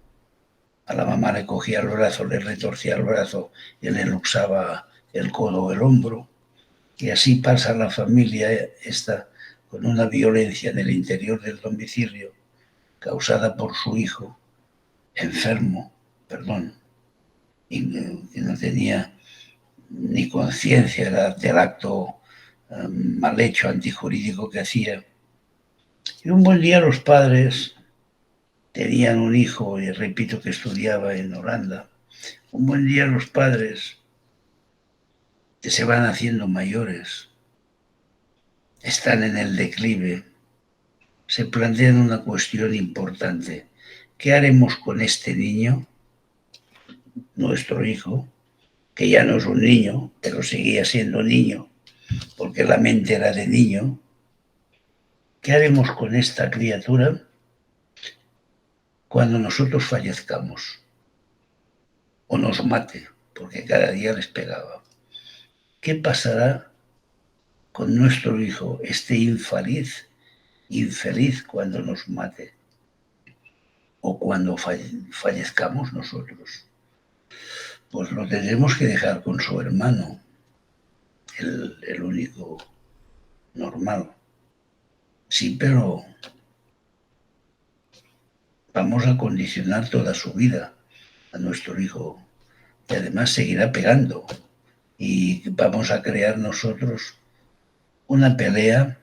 A la mamá le cogía el brazo, le retorcía el brazo y le luxaba el codo o el hombro. Y así pasa la familia esta con una violencia en el interior del domicilio causada por su hijo enfermo, y no tenía ni conciencia del acto mal hecho, antijurídico que hacía. Y un buen día los padres tenían un hijo, y repito que estudiaba en Holanda, un buen día los padres que se van haciendo mayores, están en el declive, se plantean una cuestión importante. ¿Qué haremos con este niño, nuestro hijo, que ya no es un niño, pero seguía siendo niño, porque la mente era de niño? ¿Qué haremos con esta criatura cuando nosotros fallezcamos o nos mate, porque cada día les pegaba? ¿Qué pasará con nuestro hijo, este infeliz, cuando nos mate o cuando fallezcamos nosotros? Pues lo tendremos que dejar con su hermano, el único normal. Sí, pero vamos a condicionar toda su vida a nuestro hijo y además seguirá pegando y vamos a crear nosotros una pelea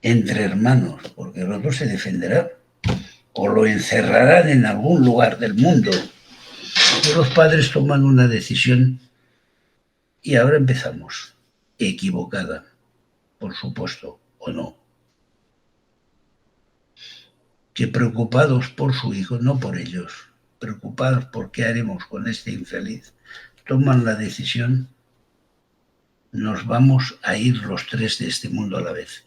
entre hermanos, porque el otro se defenderá o lo encerrarán en algún lugar del mundo. Y los padres toman una decisión y ahora empezamos, equivocada, por supuesto, o no. Que preocupados por su hijo, no por ellos, preocupados por qué haremos con este infeliz, toman la decisión, nos vamos a ir los 3 de este mundo a la vez.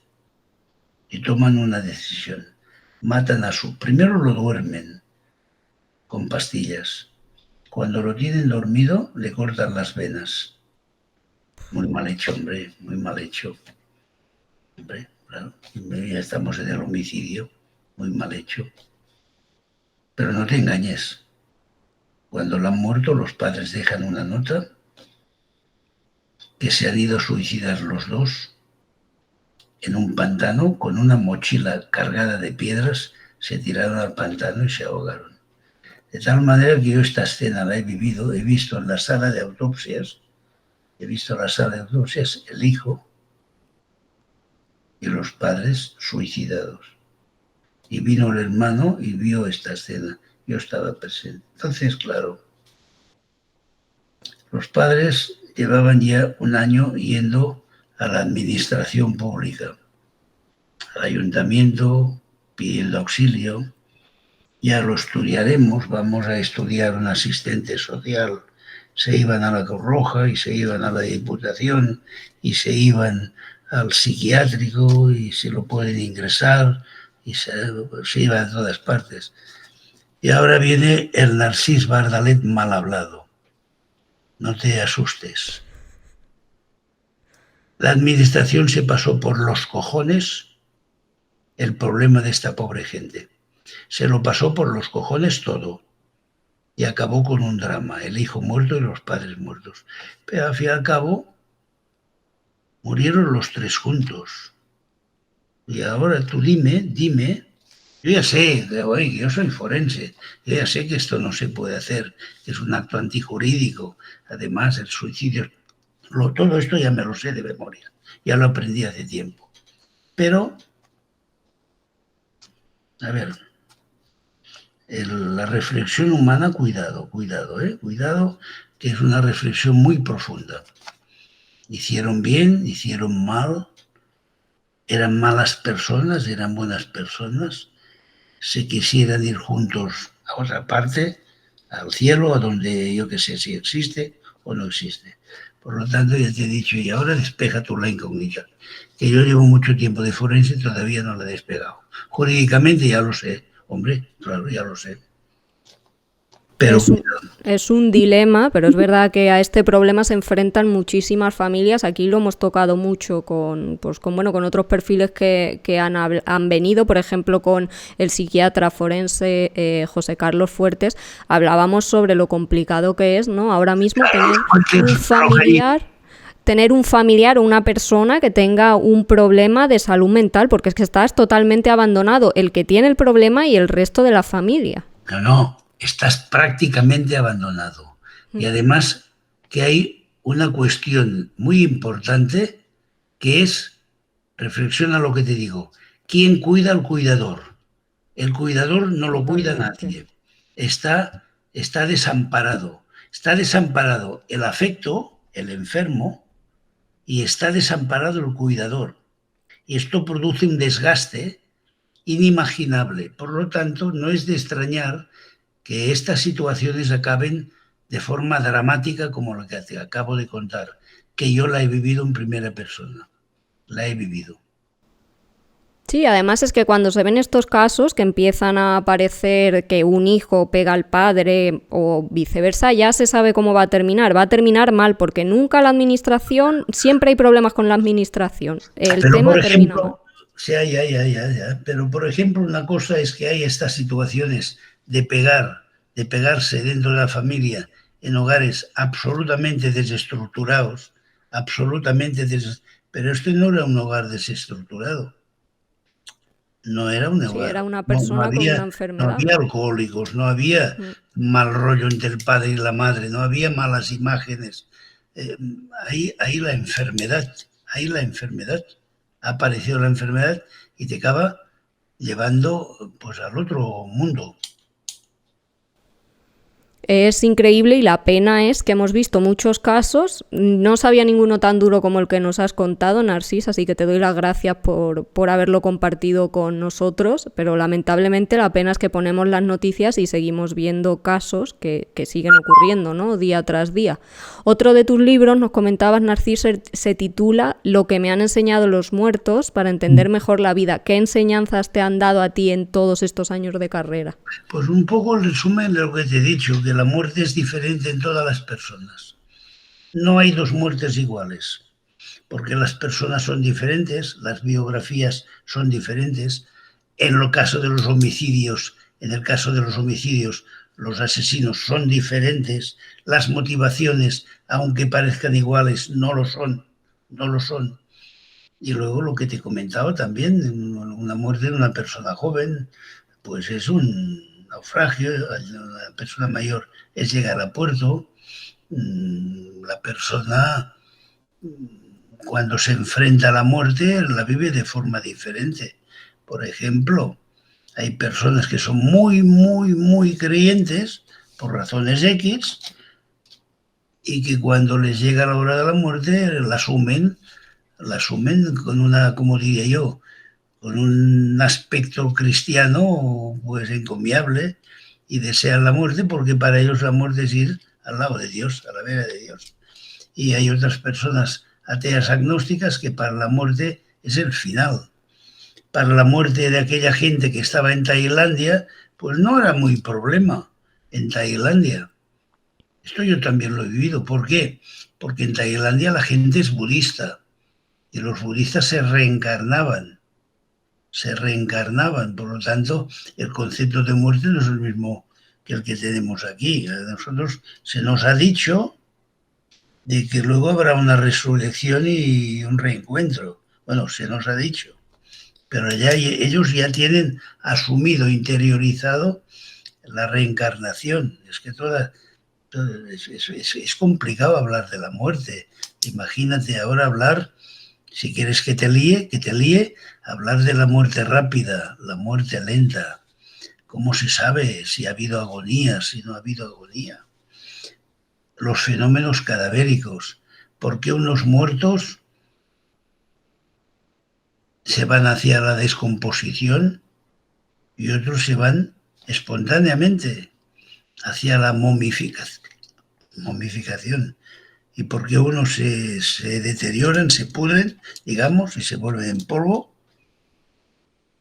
Y toman una decisión, matan a primero lo duermen con pastillas. Cuando lo tienen dormido, le cortan las venas. Muy mal hecho, hombre, muy mal hecho. Hombre, claro, ya estamos en el homicidio, muy mal hecho. Pero no te engañes. Cuando lo han muerto, los padres dejan una nota que se han ido a suicidar los dos en un pantano con una mochila cargada de piedras, se tiraron al pantano y se ahogaron. De tal manera que yo esta escena la he vivido, he visto en la sala de autopsias, el hijo y los padres suicidados. Y vino el hermano y vio esta escena. Yo estaba presente. Entonces, claro, los padres llevaban ya un año yendo a la administración pública, al ayuntamiento, pidiendo auxilio. Ya lo estudiaremos, vamos a estudiar un asistente social se iban a la Cruz Roja y se iban a la Diputación y se iban al psiquiátrico y se lo pueden ingresar y se iban a todas partes. Y ahora viene el Narcís Bardalet mal hablado. No te asustes. La administración se pasó por los cojones el problema de esta pobre gente. Se lo pasó por los cojones todo y acabó con un drama, el hijo muerto y los padres muertos. Pero al fin y al cabo murieron los tres juntos. Y ahora tú dime, yo ya sé, oye, yo soy forense, yo ya sé que esto no se puede hacer, que es un acto antijurídico. Además, el suicidio, todo esto ya me lo sé de memoria, ya lo aprendí hace tiempo. Pero, a ver, la reflexión humana, cuidado, que es una reflexión muy profunda. Hicieron bien, hicieron mal, eran malas personas, eran buenas personas, se quisieran ir juntos a otra parte, al cielo, a donde yo que sé si existe o no existe. Por lo tanto, ya te he dicho, y ahora despeja tú la incógnita, que yo llevo mucho tiempo de forense y todavía no la he despegado. Jurídicamente ya lo sé, hombre, claro, ya lo sé. Pero es un dilema, pero es verdad que a este problema se enfrentan muchísimas familias. Aquí lo hemos tocado mucho con otros perfiles que han venido, por ejemplo, con el psiquiatra forense José Carlos Fuertes. Hablábamos sobre lo complicado que es, ¿no? Ahora mismo tener un familiar o una persona que tenga un problema de salud mental, porque es que estás totalmente abandonado, el que tiene el problema y el resto de la familia. No, estás prácticamente abandonado. Y además que hay una cuestión muy importante que es, reflexiona lo que te digo, ¿quién cuida al cuidador? El cuidador no lo cuida nadie. Está desamparado. Está desamparado el afecto, el enfermo, y está desamparado el cuidador. Y esto produce un desgaste inimaginable. Por lo tanto, no es de extrañar que estas situaciones acaben de forma dramática como la que te acabo de contar, que yo la he vivido en primera persona. La he vivido. Sí, además es que cuando se ven estos casos que empiezan a aparecer que un hijo pega al padre o viceversa, ya se sabe cómo va a terminar. Va a terminar mal porque nunca la administración, siempre hay problemas con la administración. El tema termina mal. Ya. Pero, por ejemplo, una cosa es que hay estas situaciones de pegarse dentro de la familia en hogares absolutamente desestructurados, pero este no era un hogar desestructurado. No era un hogar. Sí, era una persona con una enfermedad. No había alcohólicos, no había mal rollo entre el padre y la madre, no había malas imágenes. Ahí la enfermedad, ha aparecido la enfermedad y te acaba llevando pues al otro mundo. Es increíble y la pena es que hemos visto muchos casos, no sabía ninguno tan duro como el que nos has contado, Narcís, así que te doy las gracias por haberlo compartido con nosotros, pero lamentablemente la pena es que ponemos las noticias y seguimos viendo casos que siguen ocurriendo, ¿no? Día tras día. Otro de tus libros, nos comentabas, Narcís, se titula Lo que me han enseñado los muertos para entender mejor la vida. ¿Qué enseñanzas te han dado a ti en todos estos años de carrera? Pues un poco el resumen de lo que te he dicho, que la muerte es diferente en todas las personas. No hay dos muertes iguales, porque las personas son diferentes, las biografías son diferentes. En el caso de los homicidios, los asesinos son diferentes, las motivaciones, aunque parezcan iguales, no lo son. Y luego lo que te comentaba también, una muerte de una persona joven, pues es un naufragio, la persona mayor es llegar a puerto, la persona cuando se enfrenta a la muerte la vive de forma diferente. Por ejemplo, hay personas que son muy creyentes por razones X y que cuando les llega la hora de la muerte la asumen con una, como diría yo, con un aspecto cristiano pues encomiable y desean la muerte porque para ellos la muerte es ir al lado de Dios, a la vera de Dios. Y hay otras personas ateas agnósticas que para la muerte es el final. Para la muerte de aquella gente que estaba en Tailandia, pues no era muy problema en Tailandia. Esto yo también lo he vivido. ¿Por qué? Porque en Tailandia la gente es budista y los budistas se reencarnaban, por lo tanto el concepto de muerte no es el mismo que el que tenemos aquí. A nosotros se nos ha dicho de que luego habrá una resurrección y un reencuentro. Bueno, se nos ha dicho, pero ya ellos ya tienen asumido, interiorizado la reencarnación. Es que es complicado hablar de la muerte. Imagínate ahora hablar, si quieres que te líe, hablar de la muerte rápida, la muerte lenta. ¿Cómo se sabe si ha habido agonía, si no ha habido agonía? Los fenómenos cadavéricos. ¿Por qué unos muertos se van hacia la descomposición y otros se van espontáneamente hacia la momificación? ¿Y por qué unos se deterioran, se pudren, digamos, y se vuelven en polvo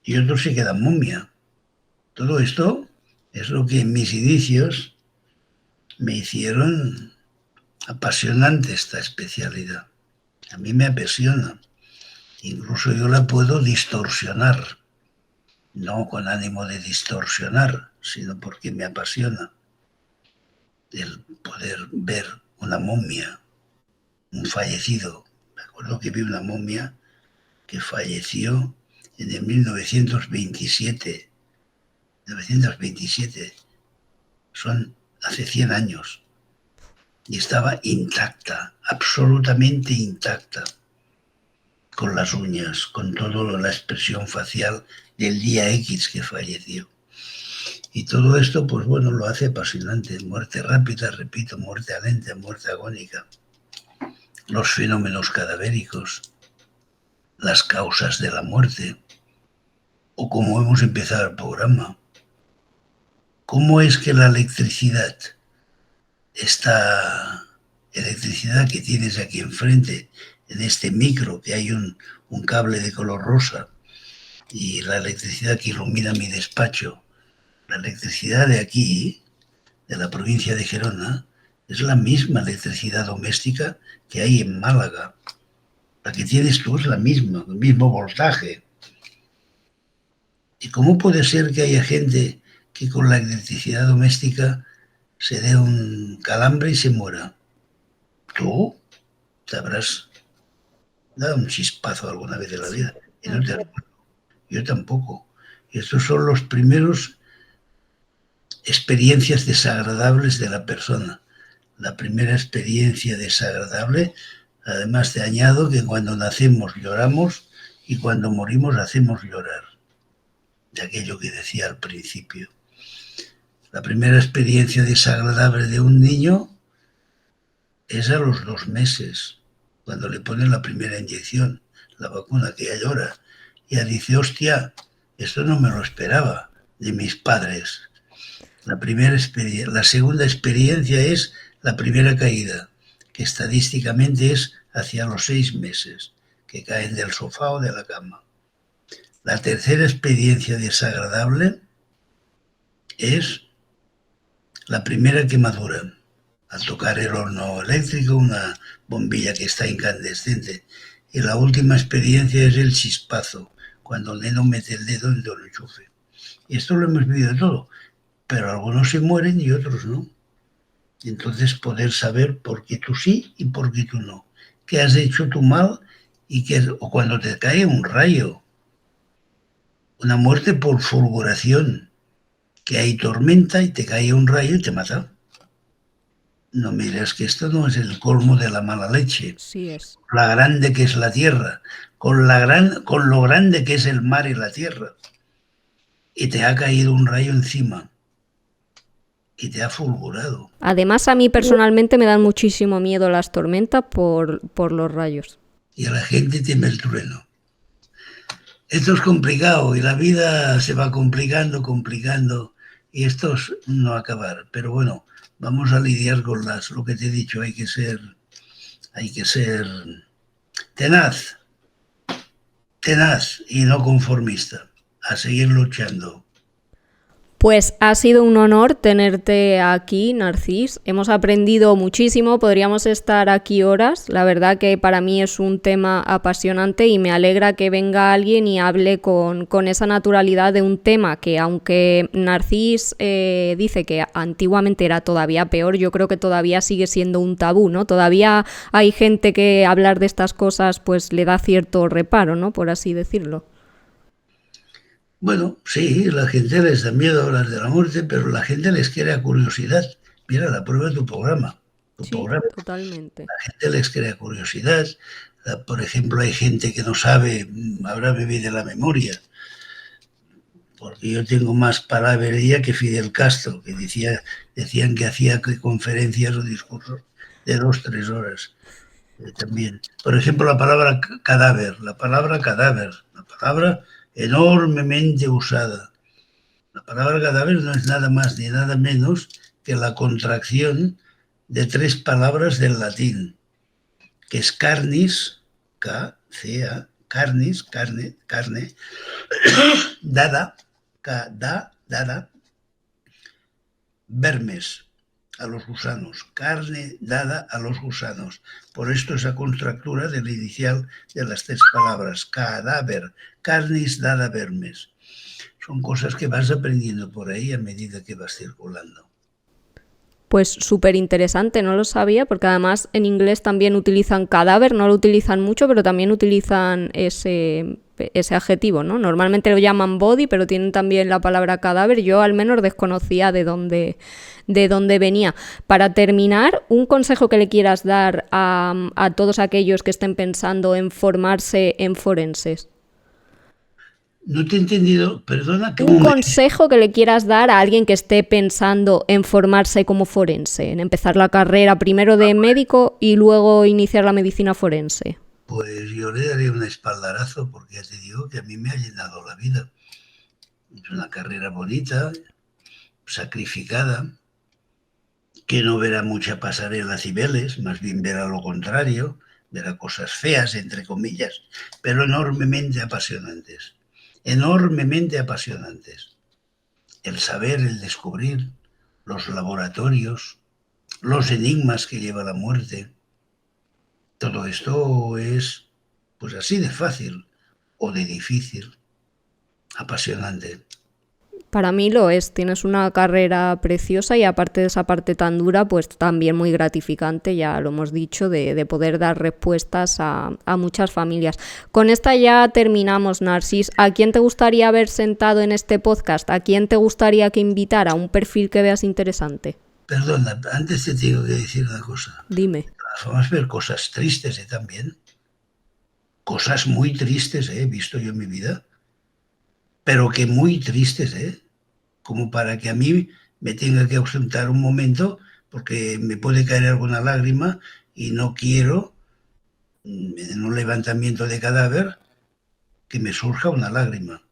y otros se quedan momia? Todo esto es lo que en mis inicios me hicieron apasionante esta especialidad. A mí me apasiona. Incluso yo la puedo distorsionar, no con ánimo de distorsionar, sino porque me apasiona el poder ver una momia, un fallecido. Me acuerdo que vi una momia que falleció en el 1927. 1927. Son hace 100 años. Y estaba intacta, absolutamente intacta, con las uñas, con toda la expresión facial del día X que falleció. Y todo esto, pues bueno, lo hace apasionante. Muerte rápida, repito, muerte lenta, muerte agónica. Los fenómenos cadavéricos, las causas de la muerte, o como hemos empezado el programa, cómo es que la electricidad, esta electricidad que tienes aquí enfrente, en este micro, que hay un cable de color rosa, y la electricidad que ilumina mi despacho, la electricidad de aquí, de la provincia de Gerona, es la misma electricidad doméstica que hay en Málaga. La que tienes tú es la misma, el mismo voltaje. ¿Y cómo puede ser que haya gente que con la electricidad doméstica se dé un calambre y se muera? Tú te habrás dado un chispazo alguna vez en la vida y no te acuerdas. Yo tampoco. Y estos son los primeros experiencias desagradables de la persona. La primera experiencia desagradable, además te añado que cuando nacemos lloramos y cuando morimos hacemos llorar. De aquello que decía al principio. La primera experiencia desagradable de un niño es a los 2 meses, cuando le ponen la primera inyección, la vacuna, que ya llora. Ya dice, hostia, esto no me lo esperaba de mis padres. La segunda experiencia es la primera caída, que estadísticamente es hacia los 6 meses, que caen del sofá o de la cama. La tercera experiencia desagradable es la primera quemadura, al tocar el horno eléctrico, una bombilla que está incandescente. Y la última experiencia es el chispazo, cuando el neno mete el dedo en el enchufe. Y esto lo hemos vivido todo, pero algunos se mueren y otros no. Y entonces poder saber por qué tú sí y por qué tú no. ¿Qué has hecho tú mal? O cuando te cae un rayo, una muerte por fulguración, que hay tormenta y te cae un rayo y te mata. No mires que esto no es el colmo de la mala leche. Sí es. La grande que es la tierra, con lo grande que es el mar y la tierra. Y te ha caído un rayo encima y te ha fulgurado. Además, a mí personalmente me dan muchísimo miedo las tormentas por los rayos. Y a la gente teme el trueno. Esto es complicado y la vida se va complicando y esto es no acabar. Pero bueno, vamos a lidiar con lo que te he dicho, hay que ser tenaz y no conformista, a seguir luchando. Pues ha sido un honor tenerte aquí, Narcís. Hemos aprendido muchísimo, podríamos estar aquí horas. La verdad que para mí es un tema apasionante y me alegra que venga alguien y hable con esa naturalidad de un tema que, aunque Narcís dice que antiguamente era todavía peor, yo creo que todavía sigue siendo un tabú, ¿no? Todavía hay gente que hablar de estas cosas pues le da cierto reparo, ¿no? Por así decirlo. Bueno, sí, la gente les da miedo hablar de la muerte, pero la gente les crea curiosidad. Mira, la prueba de tu programa. Sí, totalmente. La gente les crea curiosidad. Por ejemplo, hay gente que no sabe, habrá bebido la memoria, porque yo tengo más palabrería que Fidel Castro, que decían que hacía conferencias o discursos de 2-3 horas. También. Por ejemplo, la palabra cadáver, la palabra enormemente usada. La palabra cadáver no es nada más ni nada menos que la contracción de 3 palabras del latín, que es carnis, K-C-A, carnis, carne, dada, dada, vermes, a los gusanos, carne dada a los gusanos. Por esto esa contractura del inicial de las 3 palabras, cadáver, carnis dada vermes. Son cosas que vas aprendiendo por ahí a medida que vas circulando. Pues súper interesante, no lo sabía, porque además en inglés también utilizan cadáver, no lo utilizan mucho, pero también utilizan ese adjetivo, ¿no? Normalmente lo llaman body, pero tienen también la palabra cadáver. Yo al menos desconocía de dónde venía. Para terminar, un consejo que le quieras dar a todos aquellos que estén pensando en formarse en forenses. No te he entendido, perdona. Un consejo que le quieras dar a alguien que esté pensando en formarse como forense, en empezar la carrera primero de médico y luego iniciar la medicina forense. Pues yo le daría un espaldarazo, porque ya te digo que a mí me ha llenado la vida. Es una carrera bonita, sacrificada, que no verá mucha pasarela Cibeles, más bien verá lo contrario, verá cosas feas, entre comillas, pero enormemente apasionantes. Enormemente apasionantes. El saber, el descubrir, los laboratorios, los enigmas que lleva la muerte. Todo esto es pues así de fácil o de difícil, apasionante. Para mí lo es, tienes una carrera preciosa y aparte de esa parte tan dura, pues también muy gratificante, ya lo hemos dicho, de poder dar respuestas a muchas familias. Con esta ya terminamos, Narcís. ¿A quién te gustaría haber sentado en este podcast? ¿A quién te gustaría que invitara? ¿Un perfil que veas interesante? Perdona, antes te tengo que decir una cosa. Dime. Vamos a ver cosas tristes también. Cosas muy tristes he visto yo en mi vida. Pero que muy tristes, como para que a mí me tenga que ausentar un momento porque me puede caer alguna lágrima y no quiero, en un levantamiento de cadáver, que me surja una lágrima.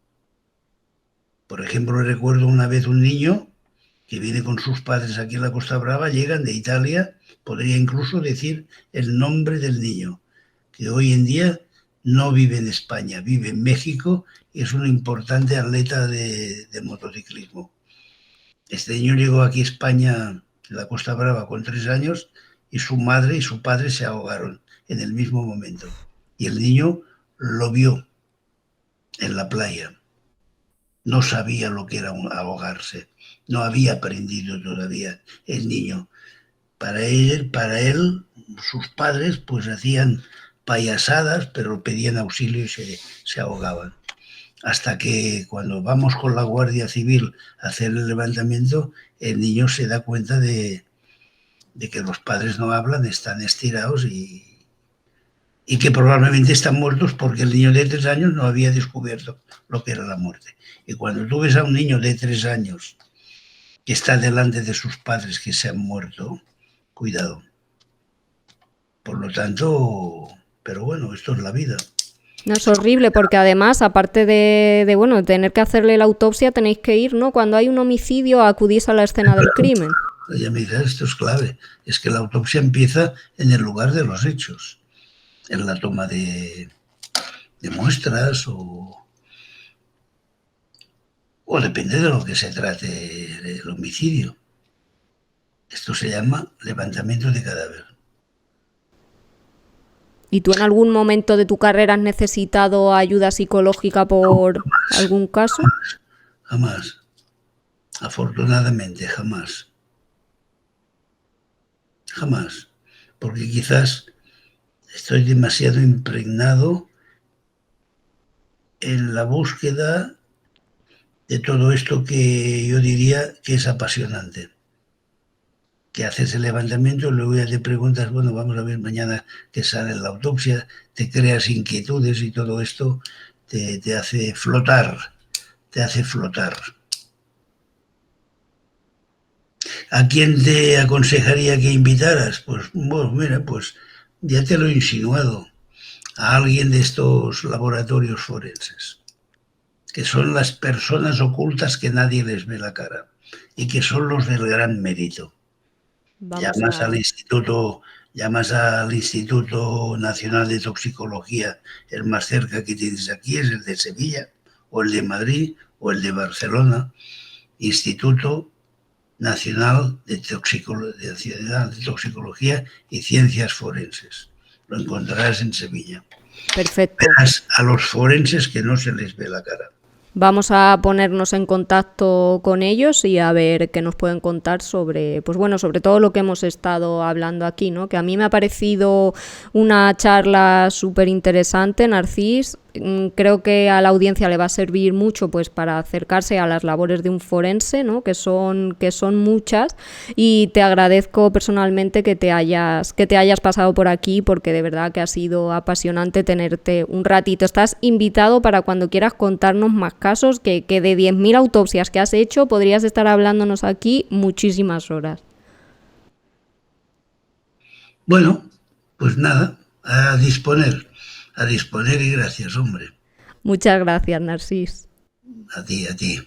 Por ejemplo, recuerdo una vez un niño que viene con sus padres aquí en la Costa Brava, llegan de Italia, podría incluso decir el nombre del niño, que hoy en día no vive en España, vive en México y es un importante atleta de motociclismo. Este niño llegó aquí a España, en la Costa Brava, con 3 años y su madre y su padre se ahogaron en el mismo momento. Y el niño lo vio en la playa. No sabía lo que era ahogarse, no había aprendido todavía el niño. Para él, sus padres pues hacían payasadas, pero pedían auxilio y se ahogaban. Hasta que cuando vamos con la Guardia Civil a hacer el levantamiento, el niño se da cuenta de que los padres no hablan, están estirados y que probablemente están muertos porque el niño de 3 años no había descubierto lo que era la muerte. Y cuando tú ves a un niño de 3 años que está delante de sus padres que se han muerto, cuidado. Por lo tanto, pero bueno, esto es la vida. No, es horrible porque además, aparte de tener que hacerle la autopsia, tenéis que ir, ¿no? Cuando hay un homicidio, acudís a la escena del crimen. Ella me dice, esto es clave, es que la autopsia empieza en el lugar de los hechos, en la toma de muestras o depende de lo que se trate del homicidio. Esto se llama levantamiento de cadáver. ¿Y tú en algún momento de tu carrera has necesitado ayuda psicológica por algún caso? Jamás. Afortunadamente, jamás. Jamás. Porque quizás estoy demasiado impregnado en la búsqueda de todo esto que yo diría que es apasionante. Que haces el levantamiento y luego ya te preguntas, bueno, vamos a ver mañana que sale la autopsia, te creas inquietudes y todo esto te hace flotar, te hace flotar. ¿A quién te aconsejaría que invitaras? Pues, bueno, mira, pues ya te lo he insinuado, a alguien de estos laboratorios forenses, que son las personas ocultas que nadie les ve la cara y que son los del gran mérito. Llamas al Instituto Nacional de Toxicología, el más cerca que tienes aquí es el de Sevilla, o el de Madrid, o el de Barcelona, Instituto Nacional de Toxicología y Ciencias Forenses. Lo encontrarás en Sevilla. Perfecto. Verás a los forenses que no se les ve la cara. Vamos a ponernos en contacto con ellos y a ver qué nos pueden contar sobre, pues bueno, sobre todo lo que hemos estado hablando aquí, ¿no? Que a mí me ha parecido una charla súper interesante, Narcís. Creo que a la audiencia le va a servir mucho pues para acercarse a las labores de un forense, ¿no? que son muchas, y te agradezco personalmente que te hayas pasado por aquí, porque de verdad que ha sido apasionante tenerte un ratito. Estás invitado para cuando quieras contarnos más casos, que de 10.000 autopsias que has hecho podrías estar hablándonos aquí muchísimas horas. Bueno, pues nada, a disponer y gracias, hombre. Muchas gracias, Narcís. A ti, a ti.